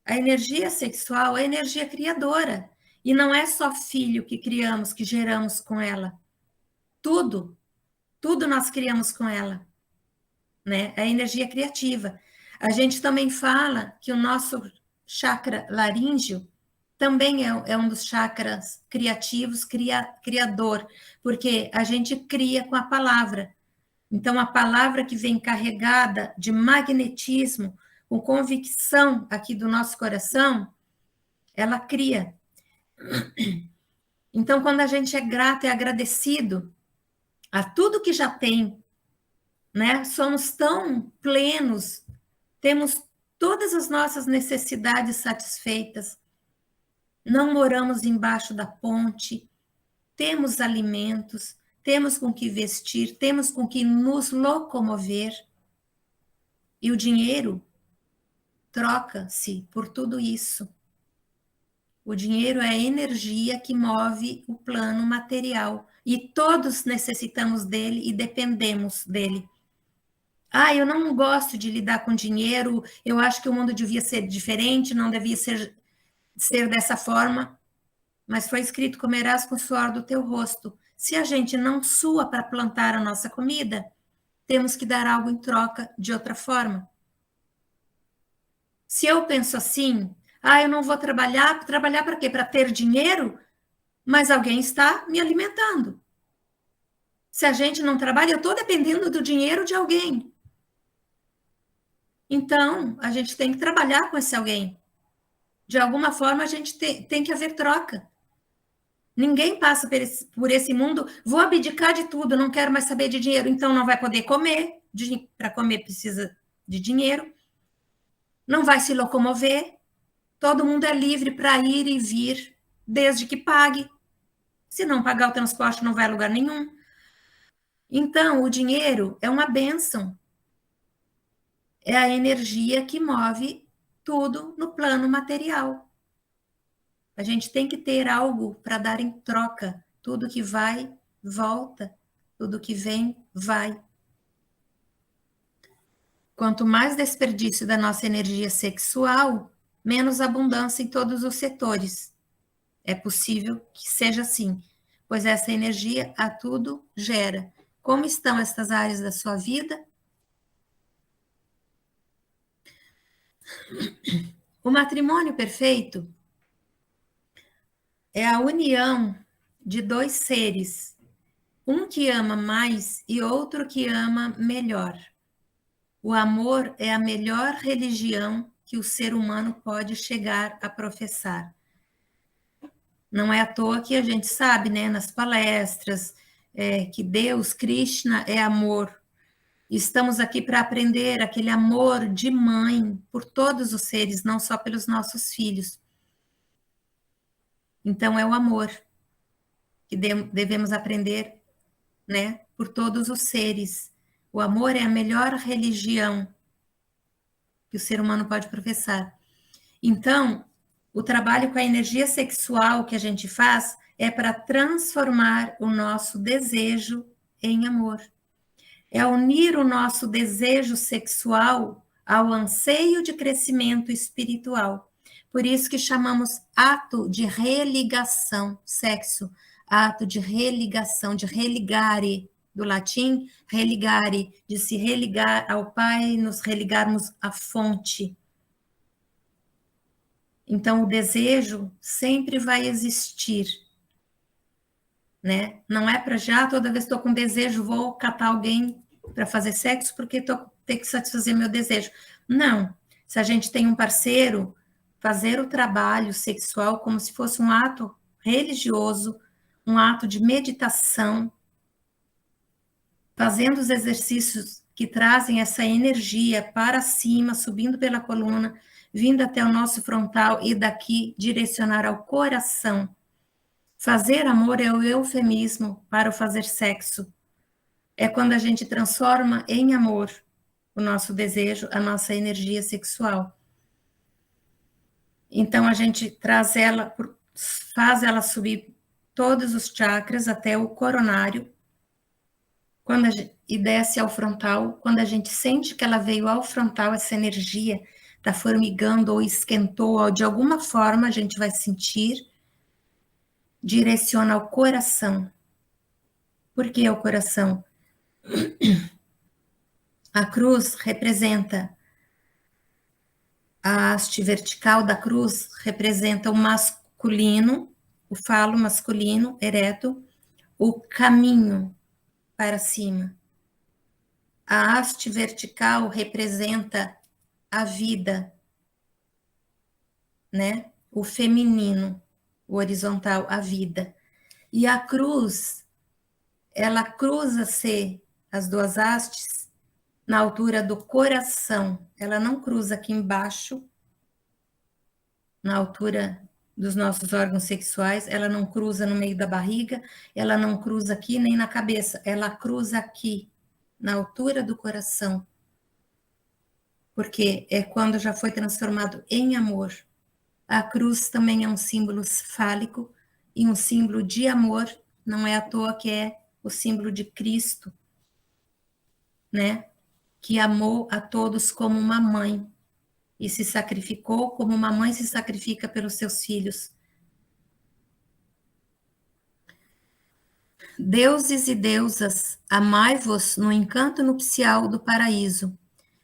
a energia sexual é energia criadora. E não é só filho que criamos, que geramos com ela. Tudo, tudo nós criamos com ela, né? A energia criativa. A gente também fala que o nosso chakra laríngeo também é um dos chakras criativos, criador, porque a gente cria com a palavra. Então, a palavra que vem carregada de magnetismo, com convicção aqui do nosso coração, ela cria. Então, quando a gente é grato e agradecido a tudo que já tem, né? Somos tão plenos, temos todas as nossas necessidades satisfeitas, não moramos embaixo da ponte, temos alimentos, temos com que vestir, temos com que nos locomover. E o dinheiro troca-se por tudo isso. O dinheiro é a energia que move o plano material. E todos necessitamos dele e dependemos dele. Eu não gosto de lidar com dinheiro, eu acho que o mundo devia ser diferente, não devia ser dessa forma. Mas foi escrito: comerás com o suor do teu rosto. Se a gente não sua para plantar a nossa comida, temos que dar algo em troca de outra forma. Se eu penso assim, eu não vou trabalhar para quê? Para ter dinheiro? Mas alguém está me alimentando. Se a gente não trabalha, eu estou dependendo do dinheiro de alguém. Então, a gente tem que trabalhar com esse alguém. De alguma forma, a gente tem que haver troca. Ninguém passa por esse mundo, vou abdicar de tudo, não quero mais saber de dinheiro, então não vai poder comer. Para comer precisa de dinheiro. Não vai se locomover. Todo mundo é livre para ir e vir, desde que pague. Se não pagar o transporte, não vai a lugar nenhum. Então, o dinheiro é uma bênção. É a energia que move tudo no plano material. A gente tem que ter algo para dar em troca. Tudo que vai, volta. Tudo que vem, vai. Quanto mais desperdício da nossa energia sexual, menos abundância em todos os setores. É possível que seja assim, pois essa energia a tudo gera. Como estão estas áreas da sua vida? O matrimônio perfeito é a união de dois seres, um que ama mais e outro que ama melhor. O amor é a melhor religião que o ser humano pode chegar a professar. Não é à toa que a gente sabe, né, nas palestras, que Deus, Krishna, é amor. Estamos aqui para aprender aquele amor de mãe por todos os seres, não só pelos nossos filhos. Então, é o amor que devemos aprender, né, por todos os seres. O amor é a melhor religião que o ser humano pode professar. Então, o trabalho com a energia sexual que a gente faz é para transformar o nosso desejo em amor. É unir o nosso desejo sexual ao anseio de crescimento espiritual. Por isso que chamamos ato de religação, sexo, ato de religação, de religare, do latim, religare, de se religar ao Pai, nos religarmos à fonte. Então, o desejo sempre vai existir, né? Não é para já, toda vez que estou com desejo, vou catar alguém para fazer sexo, porque tenho que satisfazer meu desejo. Não. Se a gente tem um parceiro, fazer o trabalho sexual como se fosse um ato religioso, um ato de meditação, fazendo os exercícios que trazem essa energia para cima, subindo pela coluna, vindo até o nosso frontal e daqui direcionar ao coração. Fazer amor é o eufemismo para o fazer sexo. É quando a gente transforma em amor o nosso desejo, a nossa energia sexual. Então a gente traz ela, faz ela subir todos os chakras até o coronário, e desce ao frontal. Quando a gente sente que ela veio ao frontal, essa energia está formigando ou esquentou, ou de alguma forma a gente vai sentir, direciona ao coração. Por que o coração? A cruz representa, a haste vertical da cruz representa o masculino, o falo masculino ereto, o caminho para cima. A haste vertical representa a vida, né? O feminino, o horizontal, a vida. E a cruz, ela cruza-se as duas hastes na altura do coração. Ela não cruza aqui embaixo, na altura dos nossos órgãos sexuais, ela não cruza no meio da barriga, ela não cruza aqui nem na cabeça, ela cruza aqui, na altura do coração. Porque é quando já foi transformado em amor. A cruz também é um símbolo fálico e um símbolo de amor, não é à toa que é o símbolo de Cristo, né? Que amou a todos como uma mãe e se sacrificou como uma mãe se sacrifica pelos seus filhos. Deuses e deusas, amai-vos no encanto nupcial do paraíso.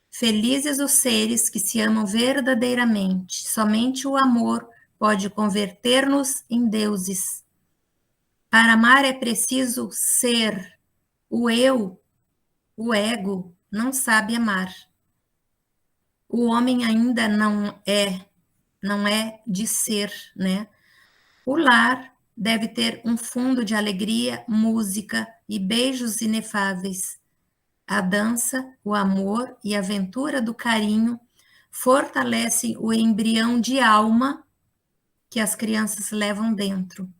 Felizes os seres que se amam verdadeiramente. Somente o amor pode converter-nos em deuses. Para amar é preciso ser. O eu, o ego, não sabe amar. O homem ainda não é de ser, né? O lar deve ter um fundo de alegria, música e beijos inefáveis. A dança, o amor e a aventura do carinho fortalecem o embrião de alma que as crianças levam dentro,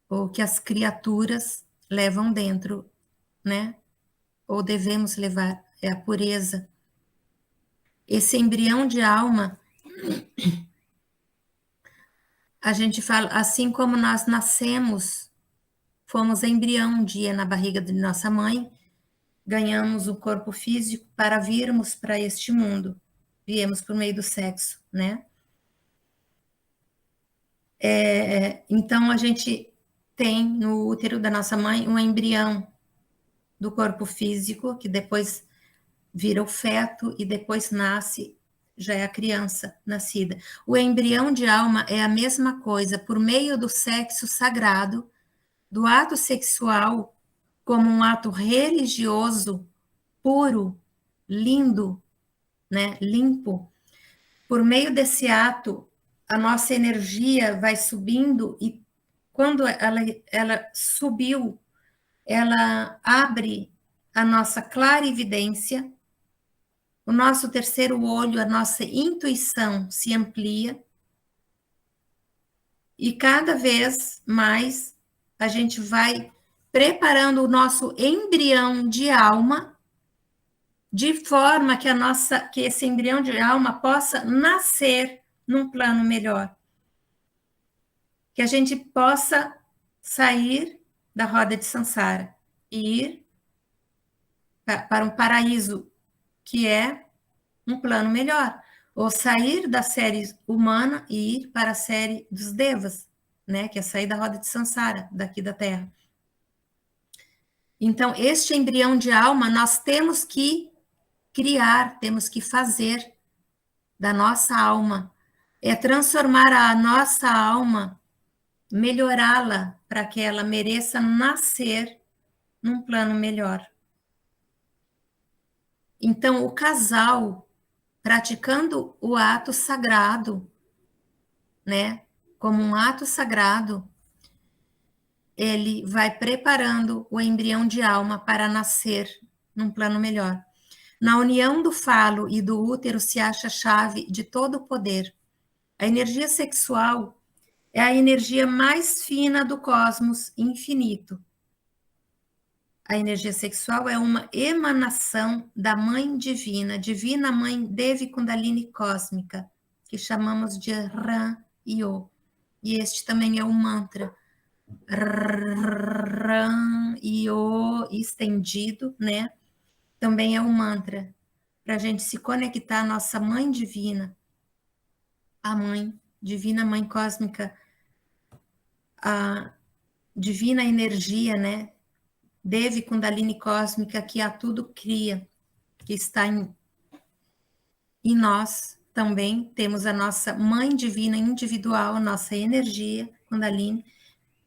ou que as criaturas levam dentro, né? Ou devemos levar, é a pureza. Esse embrião de alma, a gente fala, assim como nós nascemos, fomos embrião um dia na barriga de nossa mãe, ganhamos o corpo físico para virmos para este mundo. Viemos por meio do sexo, né? Então, a gente tem no útero da nossa mãe um embrião do corpo físico, que depois vira o feto e depois nasce, já é a criança nascida. O embrião de alma é a mesma coisa, por meio do sexo sagrado, do ato sexual como um ato religioso, puro, lindo, né? Limpo. Por meio desse ato, a nossa energia vai subindo e quando ela subiu, ela abre a nossa clarividência, o nosso terceiro olho, a nossa intuição se amplia e cada vez mais a gente vai preparando o nosso embrião de alma de forma que esse embrião de alma possa nascer num plano melhor. Que a gente possa sair da roda de Sansara e ir para um paraíso que é um plano melhor, ou sair da série humana e ir para a série dos devas, né, que é sair da roda de Sansara, daqui da Terra. Então, este embrião de alma nós temos que criar, temos que fazer da nossa alma, é transformar a nossa alma, melhorá-la para que ela mereça nascer num plano melhor. Então, o casal praticando o ato sagrado, né? Como um ato sagrado, ele vai preparando o embrião de alma para nascer num plano melhor. Na união do falo e do útero se acha a chave de todo o poder. A energia sexual é a energia mais fina do cosmos infinito. A energia sexual é uma emanação da Mãe Divina, Divina Mãe Devi Kundalini Cósmica, que chamamos de Ram Yo. E este também é o mantra. Ram Yo estendido, né? Também é um mantra para a gente se conectar à nossa Mãe Divina, a Mãe Divina, Mãe Cósmica, a divina energia, né? Devi Kundalini Cósmica, que a tudo cria, que está em nós também. Temos a nossa Mãe Divina individual, nossa energia Kundalini,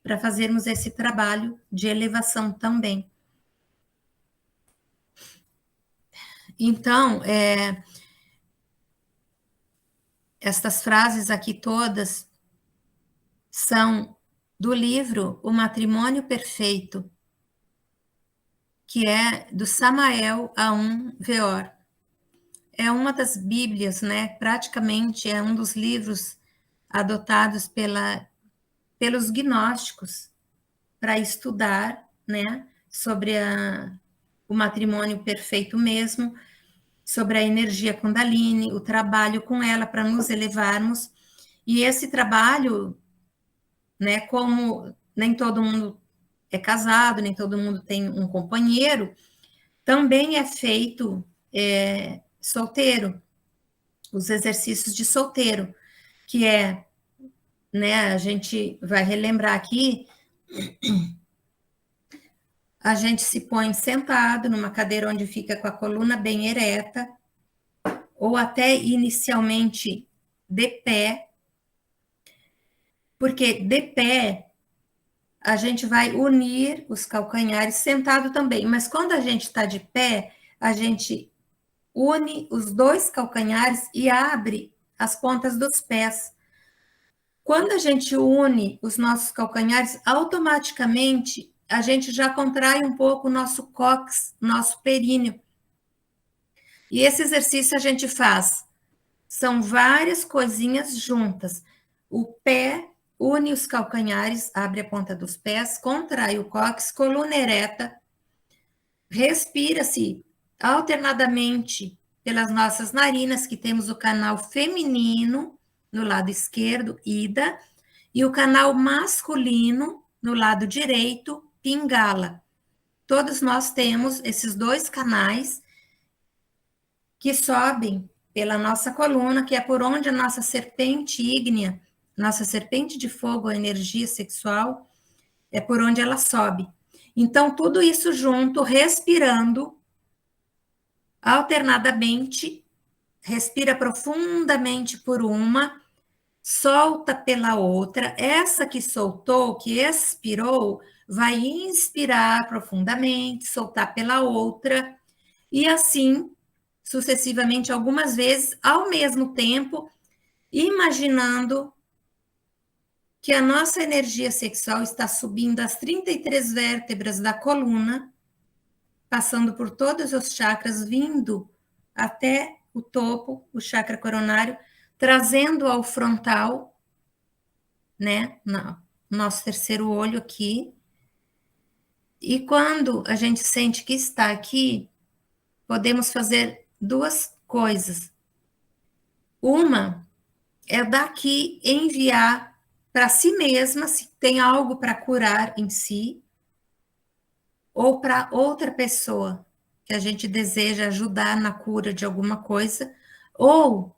para fazermos esse trabalho de elevação também. Então, estas frases aqui todas são do livro O Matrimônio Perfeito, que é do Samael Aun Weor. É uma das Bíblias, né? Praticamente é um dos livros adotados pelos gnósticos para estudar, né? Sobre o matrimônio perfeito mesmo, sobre a energia Kundalini, o trabalho com ela para nos elevarmos. E esse trabalho, né? Como nem todo mundo é casado, nem todo mundo tem um companheiro, também é feito solteiro, os exercícios de solteiro, que é, né, a gente vai relembrar aqui, a gente se põe sentado numa cadeira onde fica com a coluna bem ereta, ou até inicialmente de pé, porque de pé a gente vai unir os calcanhares, sentado também, mas quando a gente está de pé, a gente une os dois calcanhares e abre as pontas dos pés. Quando a gente une os nossos calcanhares, automaticamente a gente já contrai um pouco o nosso cóccix, nosso períneo. E esse exercício a gente faz, são várias coisinhas juntas. O pé une os calcanhares, abre a ponta dos pés, contrai o cóccix, coluna ereta, respira-se alternadamente pelas nossas narinas, que temos o canal feminino no lado esquerdo, Ida, e o canal masculino no lado direito, Pingala. Todos nós temos esses dois canais que sobem pela nossa coluna, que é por onde a nossa serpente ígnea, nossa serpente de fogo, a energia sexual, é por onde ela sobe. Então, tudo isso junto, respirando alternadamente, respira profundamente por uma, solta pela outra. Essa que soltou, que expirou, vai inspirar profundamente, soltar pela outra, e assim, sucessivamente, algumas vezes, ao mesmo tempo, imaginando que a nossa energia sexual está subindo as 33 vértebras da coluna, passando por todos os chakras, vindo até o topo, o chakra coronário, trazendo ao frontal, né, nosso terceiro olho aqui. E quando a gente sente que está aqui, podemos fazer duas coisas. Uma é daqui enviar para si mesma, se tem algo para curar em si, ou para outra pessoa que a gente deseja ajudar na cura de alguma coisa, ou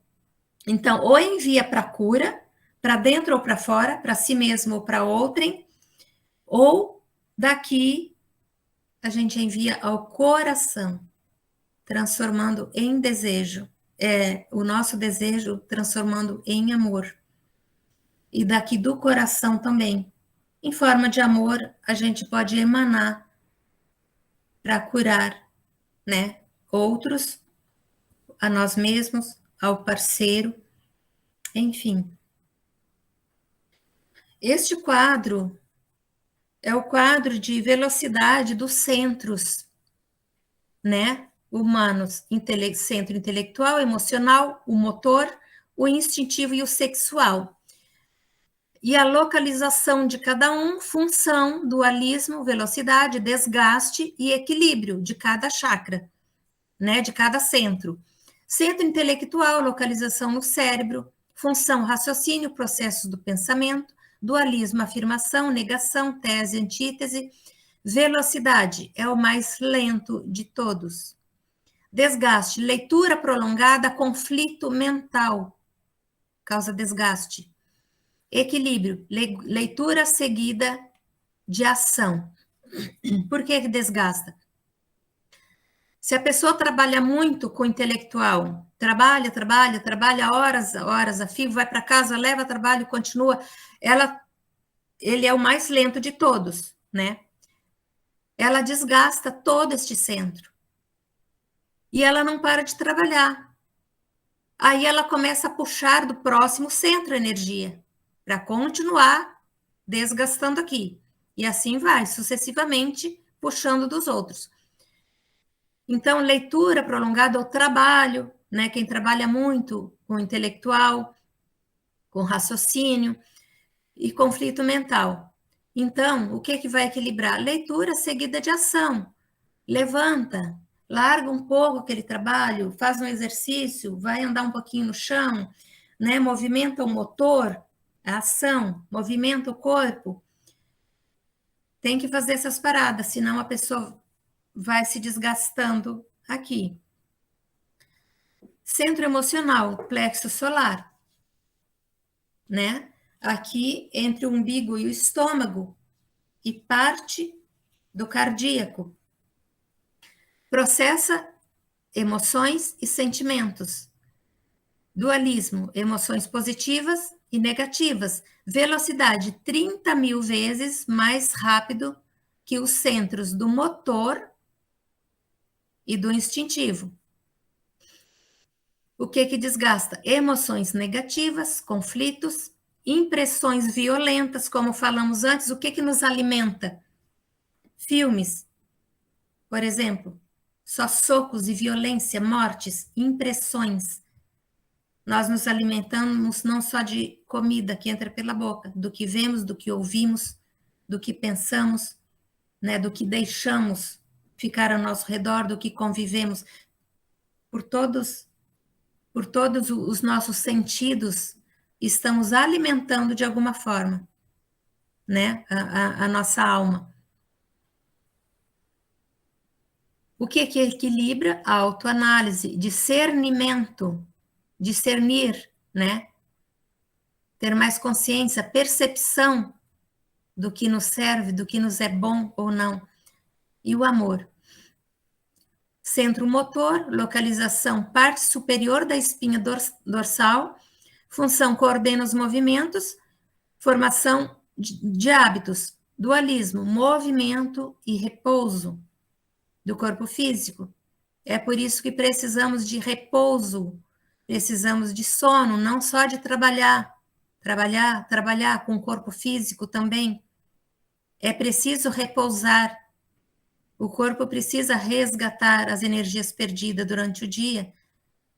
então, ou envia para a cura, para dentro ou para fora, para si mesmo ou para outrem, ou daqui a gente envia ao coração, transformando em desejo, o nosso desejo transformando em amor. E daqui do coração também, em forma de amor, a gente pode emanar para curar, né, outros, a nós mesmos, ao parceiro, enfim. Este quadro é o quadro de velocidade dos centros, né, humanos, centro intelectual, emocional, o motor, o instintivo e o sexual. E a localização de cada um, função, dualismo, velocidade, desgaste e equilíbrio de cada chakra, né, de cada centro. Centro intelectual, localização no cérebro, função, raciocínio, processos do pensamento, dualismo, afirmação, negação, tese, antítese, velocidade, é o mais lento de todos. Desgaste, leitura prolongada, conflito mental, causa desgaste. Equilíbrio, leitura seguida de ação. Por que desgasta? Se a pessoa trabalha muito com o intelectual, trabalha horas a fio, vai para casa, leva trabalho, continua, ele é o mais lento de todos, né? Ela desgasta todo este centro. E ela não para de trabalhar. Aí ela começa a puxar do próximo centro energia, para continuar desgastando aqui. E assim vai, sucessivamente, puxando dos outros. Então, leitura prolongada ou trabalho, né? Quem trabalha muito com intelectual, com raciocínio e conflito mental. Então, o que vai equilibrar? Leitura seguida de ação. Levanta, larga um pouco aquele trabalho, faz um exercício, vai andar um pouquinho no chão, né? Movimenta o motor, a ação, movimenta o corpo. Tem que fazer essas paradas, senão a pessoa vai se desgastando aqui. Centro emocional, plexo solar, né? Aqui entre o umbigo e o estômago e parte do cardíaco. Processa emoções e sentimentos. Dualismo, emoções positivas e negativas. Velocidade 30.000 vezes mais rápido que os centros do motor e do instintivo. O que desgasta? Emoções negativas, conflitos, impressões violentas, como falamos antes. O que nos alimenta? Filmes, por exemplo, só socos e violência, mortes, impressões. Nós nos alimentamos não só de comida que entra pela boca, do que vemos, do que ouvimos, do que pensamos, né, do que deixamos ficar ao nosso redor, do que convivemos. Por todos os nossos sentidos, estamos alimentando de alguma forma, né, a nossa alma. O que equilibra? A autoanálise, discernimento, discernir, né? Ter mais consciência, percepção do que nos serve, do que nos é bom ou não. E o amor. Centro motor, localização, parte superior da espinha dorsal, função coordena os movimentos, formação de hábitos, dualismo, movimento e repouso do corpo físico. É por isso que precisamos de repouso, precisamos de sono, não só de trabalhar com o corpo físico também. É preciso repousar. O corpo precisa resgatar as energias perdidas durante o dia,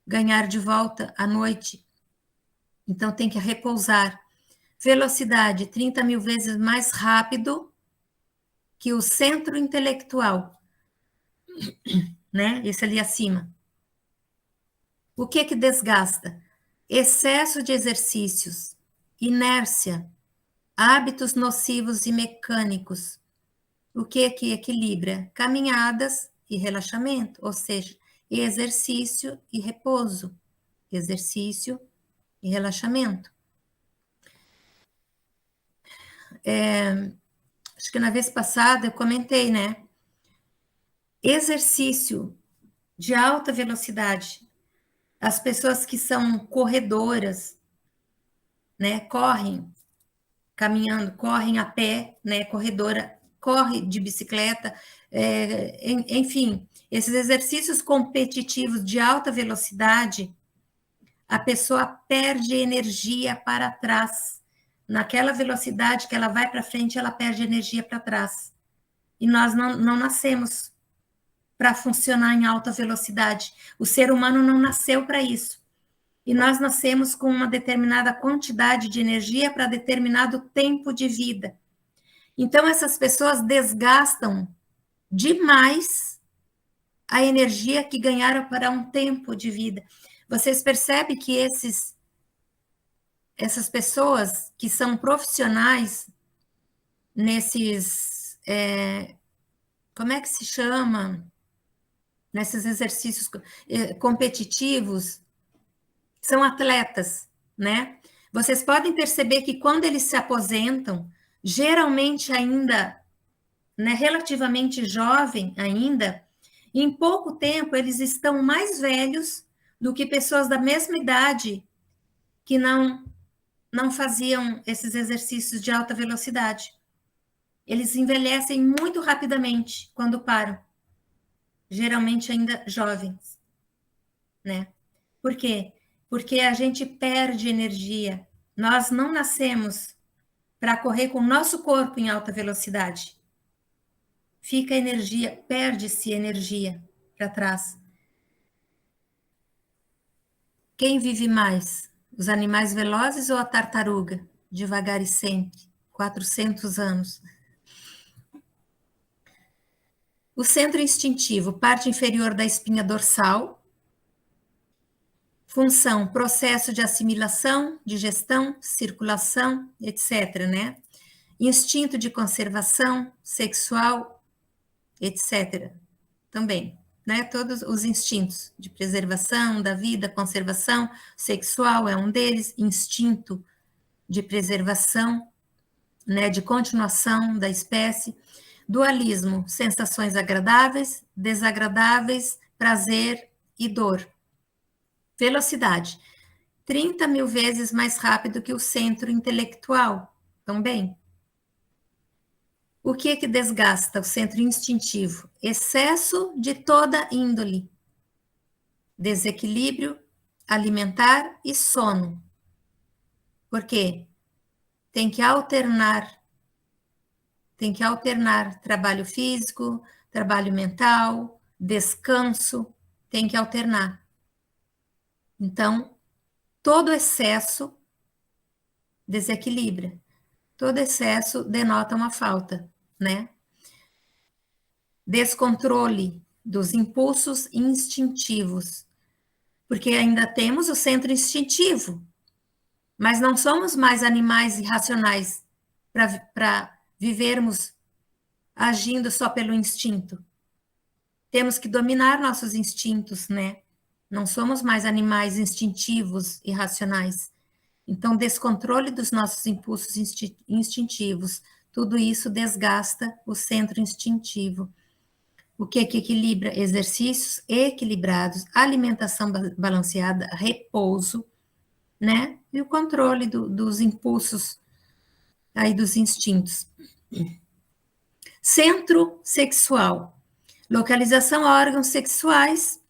ganhar de volta à noite. Então tem que repousar. Velocidade 30 mil vezes mais rápido que o centro intelectual, né? Esse ali acima. O que que desgasta? Excesso de exercícios, inércia, hábitos nocivos e mecânicos. O que que equilibra? Caminhadas e relaxamento, ou seja, exercício e repouso, exercício e relaxamento. Acho que na vez passada eu comentei, né? Exercício de alta velocidade. As pessoas que são corredoras, né? Correm caminhando, correm a pé, né? Corredora, corre de bicicleta, enfim, esses exercícios competitivos de alta velocidade, a pessoa perde energia para trás. Naquela velocidade que ela vai para frente, ela perde energia para trás. E nós não nascemos para funcionar em alta velocidade. O ser humano não nasceu para isso. E nós nascemos com uma determinada quantidade de energia para determinado tempo de vida. Então, essas pessoas desgastam demais a energia que ganharam para um tempo de vida. Vocês percebem que essas pessoas que são profissionais nesses, como é que se chama? Nesses exercícios competitivos, são atletas, né? Vocês podem perceber que quando eles se aposentam, geralmente ainda, né, relativamente jovem ainda, em pouco tempo eles estão mais velhos do que pessoas da mesma idade que não faziam esses exercícios de alta velocidade. Eles envelhecem muito rapidamente quando param, geralmente ainda jovens, né? Por quê? Porque a gente perde energia. Nós não nascemos para correr com o nosso corpo em alta velocidade. Fica energia, perde-se energia para trás. Quem vive mais? Os animais velozes ou a tartaruga? Devagar e sempre. 400 anos. O centro instintivo, parte inferior da espinha dorsal. Função, processo de assimilação, digestão, circulação, etc., né? Instinto de conservação, sexual, etc. Também, né? Todos os instintos de preservação da vida, conservação, sexual é um deles, instinto de preservação, né? De continuação da espécie. Dualismo, sensações agradáveis, desagradáveis, prazer e dor. Velocidade, 30 mil vezes mais rápido que o centro intelectual, também. O que que desgasta o centro instintivo? Excesso de toda índole, desequilíbrio alimentar e sono. Por quê? Tem que alternar trabalho físico, trabalho mental, descanso, tem que alternar. Então, todo excesso desequilibra. Todo excesso denota uma falta, né? Descontrole dos impulsos instintivos, porque ainda temos o centro instintivo, mas não somos mais animais irracionais para vivermos agindo só pelo instinto. Temos que dominar nossos instintos, né? Não somos mais animais instintivos, irracionais. Então, descontrole dos nossos impulsos instintivos, tudo isso desgasta o centro instintivo. O que equilibra? Exercícios equilibrados, alimentação balanceada, repouso, né? E o controle dos impulsos, aí dos instintos. Centro sexual, localização a órgãos sexuais,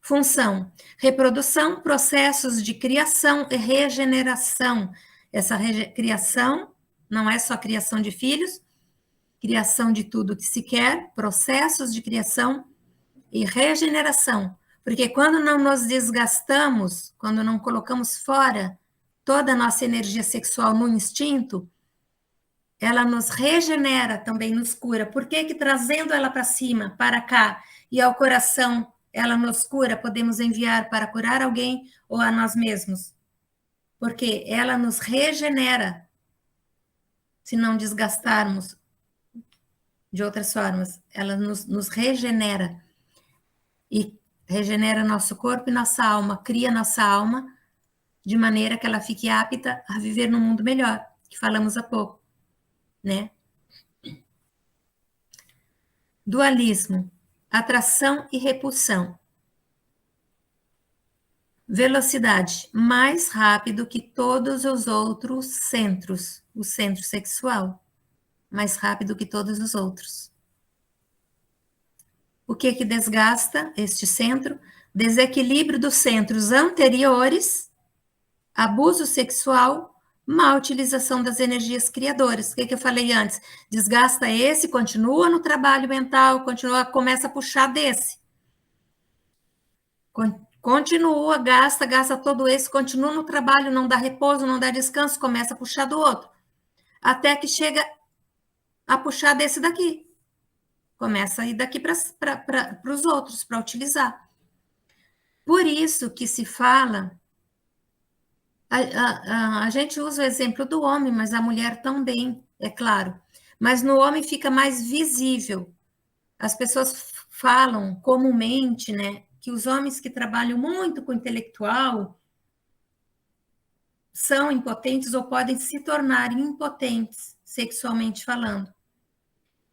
Função: reprodução, processos de criação e regeneração. Essa criação não é só criação de filhos, criação de tudo que se quer, processos de criação e regeneração. Porque quando não nos desgastamos, quando não colocamos fora toda a nossa energia sexual no instinto, ela nos regenera, também nos cura. Por que que trazendo ela para cima, para cá, e ao coração, ela nos cura, podemos enviar para curar alguém ou a nós mesmos? Porque ela nos regenera, se não desgastarmos de outras formas, ela nos regenera. E regenera nosso corpo e nossa alma, cria nossa alma de maneira que ela fique apta a viver num mundo melhor, que falamos há pouco, né? Dualismo, atração e repulsão. Velocidade, mais rápido que todos os outros centros, o centro sexual, mais rápido que todos os outros. O que que desgasta este centro? Desequilíbrio dos centros anteriores, abuso sexual, má utilização das energias criadoras. O que eu falei antes? Desgasta esse, continua no trabalho mental, começa a puxar desse. Continua, gasta todo esse, continua no trabalho, não dá repouso, não dá descanso, começa a puxar do outro. Até que chega a puxar desse daqui. Começa a ir daqui para os outros, para utilizar. Por isso que se fala... A gente usa o exemplo do homem, mas a mulher também, é claro. Mas no homem fica mais visível. As pessoas falam comumente, né, que os homens que trabalham muito com o intelectual são impotentes ou podem se tornar impotentes, sexualmente falando.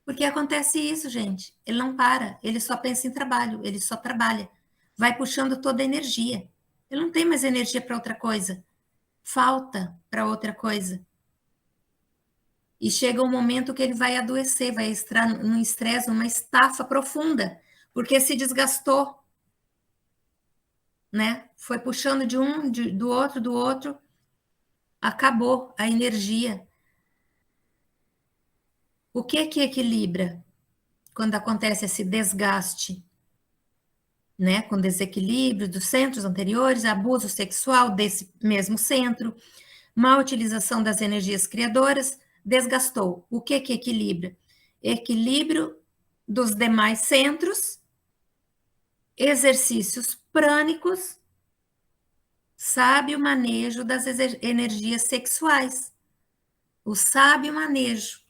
Porque acontece isso, gente. Ele não para, ele só pensa em trabalho, ele só trabalha. Vai puxando toda a energia. Ele não tem mais energia para outra coisa. Falta para outra coisa. E chega um momento que ele vai adoecer, vai entrar num estresse, numa estafa profunda, porque se desgastou, né? Foi puxando de um, do outro, acabou a energia. O que que equilibra quando acontece esse desgaste? Né? Com desequilíbrio dos centros anteriores, abuso sexual desse mesmo centro, má utilização das energias criadoras, desgastou. O que que equilibra? Equilíbrio dos demais centros, exercícios prânicos, sábio manejo das energias sexuais. O sábio manejo,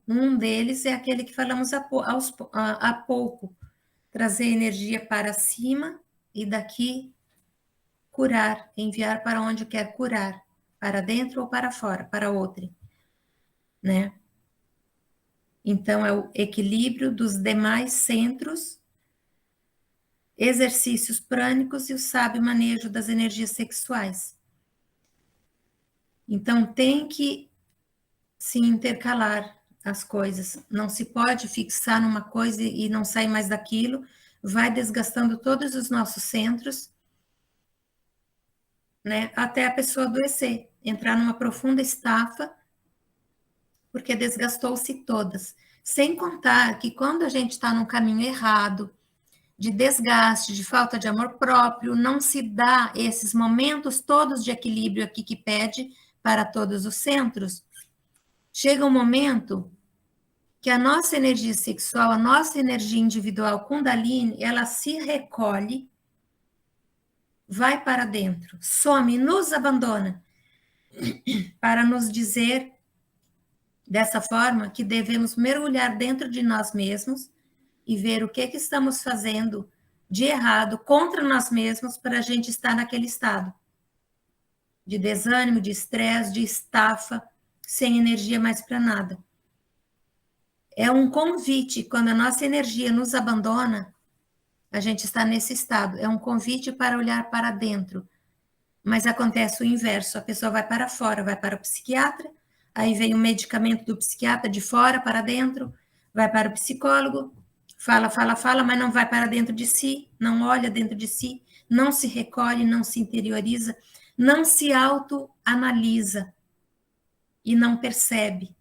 um deles é aquele que falamos há pouco, trazer energia para cima e daqui curar, enviar para onde quer curar, para dentro ou para fora, para outrem, né? Então, é o equilíbrio dos demais centros, exercícios prânicos e o sábio manejo das energias sexuais. Então, tem que se intercalar as coisas. Não se pode fixar numa coisa e não sair mais daquilo. Vai desgastando todos os nossos centros, né? Até a pessoa adoecer, entrar numa profunda estafa, porque desgastou-se todas. Sem contar que quando a gente está num caminho errado, de desgaste, de falta de amor próprio, não se dá esses momentos todos de equilíbrio aqui que pede para todos os centros. Chega um momento que a nossa energia sexual, a nossa energia individual Kundalini, ela se recolhe, vai para dentro, some, nos abandona, para nos dizer dessa forma que devemos mergulhar dentro de nós mesmos e ver o que estamos fazendo de errado contra nós mesmos para a gente estar naquele estado de desânimo, de estresse, de estafa, sem energia mais para nada. É um convite, quando a nossa energia nos abandona, a gente está nesse estado. É um convite para olhar para dentro. Mas acontece o inverso, a pessoa vai para fora, vai para o psiquiatra, aí vem o medicamento do psiquiatra de fora para dentro, vai para o psicólogo, Fala, fala, fala, mas não vai para dentro de si, não olha dentro de si, não se recolhe, não se interioriza, não se autoanalisa e não percebe,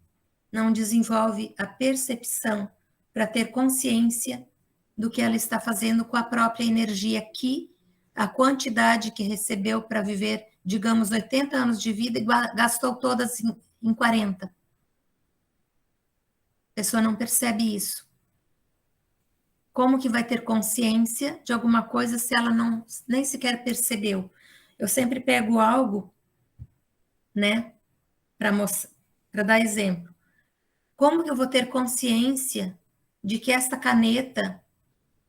não desenvolve a percepção para ter consciência do que ela está fazendo com a própria energia aqui, a quantidade que recebeu para viver, digamos, 80 anos de vida e gastou todas em 40. A pessoa não percebe isso. Como que vai ter consciência de alguma coisa se ela não nem sequer percebeu? Eu sempre pego algo, né, para dar exemplo. Como que eu vou ter consciência de que esta caneta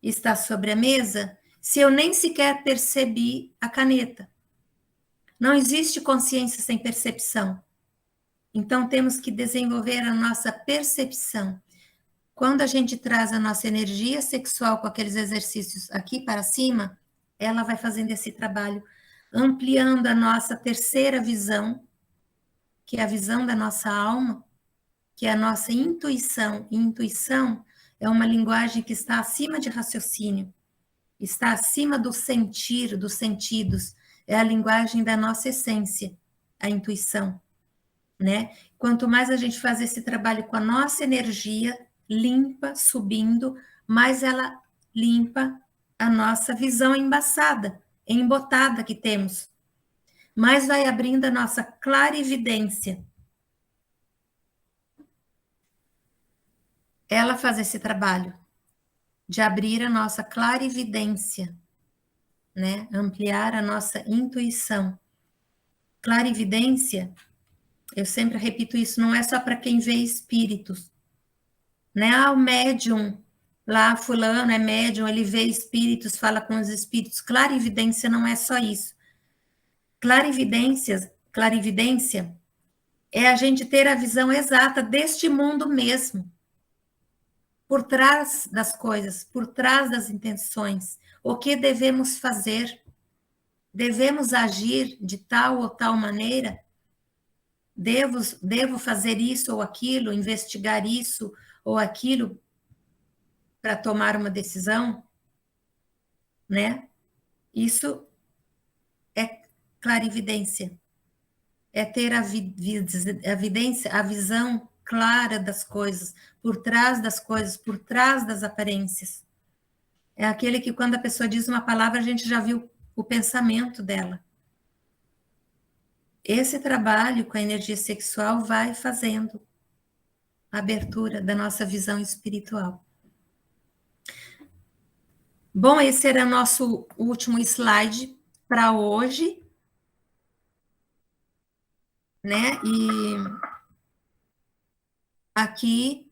está sobre a mesa se eu nem sequer percebi a caneta? Não existe consciência sem percepção. Então temos que desenvolver a nossa percepção. Quando a gente traz a nossa energia sexual com aqueles exercícios aqui para cima, ela vai fazendo esse trabalho, ampliando a nossa terceira visão, que é a visão da nossa alma, que é a nossa intuição. E intuição é uma linguagem que está acima de raciocínio, está acima do sentir, dos sentidos. É a linguagem da nossa essência, a intuição, né? Quanto mais a gente faz esse trabalho com a nossa energia limpa, subindo, mais ela limpa a nossa visão embaçada, embotada que temos. Mais vai abrindo a nossa clarividência. Ela faz esse trabalho de abrir a nossa clarividência, né? Ampliar a nossa intuição. Clarividência, eu sempre repito isso, não é só para quem vê espíritos, né? Ah, o médium, lá fulano é médium, ele vê espíritos, fala com os espíritos. Clarividência não é só isso. Clarividência é a gente ter a visão exata deste mundo mesmo, por trás das coisas, por trás das intenções, o que devemos fazer. Devemos agir de tal ou tal maneira? Devo fazer isso ou aquilo, investigar isso ou aquilo para tomar uma decisão, né? Isso é clarividência, é ter a visão clara das coisas, por trás das aparências. É aquele que quando a pessoa diz uma palavra, a gente já viu o pensamento dela. Esse trabalho com a energia sexual vai fazendo a abertura da nossa visão espiritual. Bom, esse era o nosso último slide para hoje, né? E aqui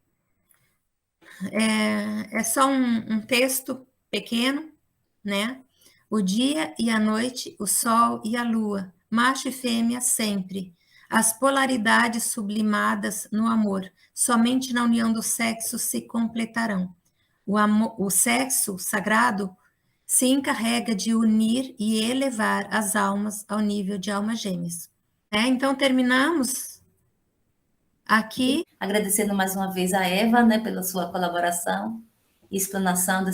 é só um texto pequeno, né? O dia e a noite, o sol e a lua, macho e fêmea sempre. As polaridades sublimadas no amor, somente na união dos sexos se completarão. O sexo sagrado se encarrega de unir e elevar as almas ao nível de almas gêmeas. Então, terminamos aqui. Agradecendo mais uma vez a Eva, né, pela sua colaboração e explanação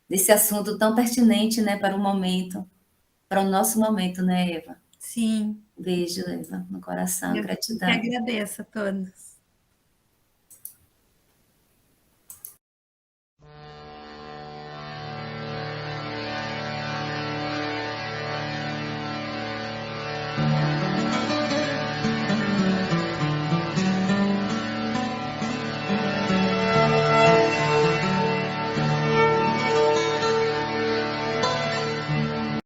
desse assunto tão pertinente, né, para o momento, para o nosso momento, né, Eva? Sim. Beijo, Eva, no coração, Eu gratidão. que agradeço a todos.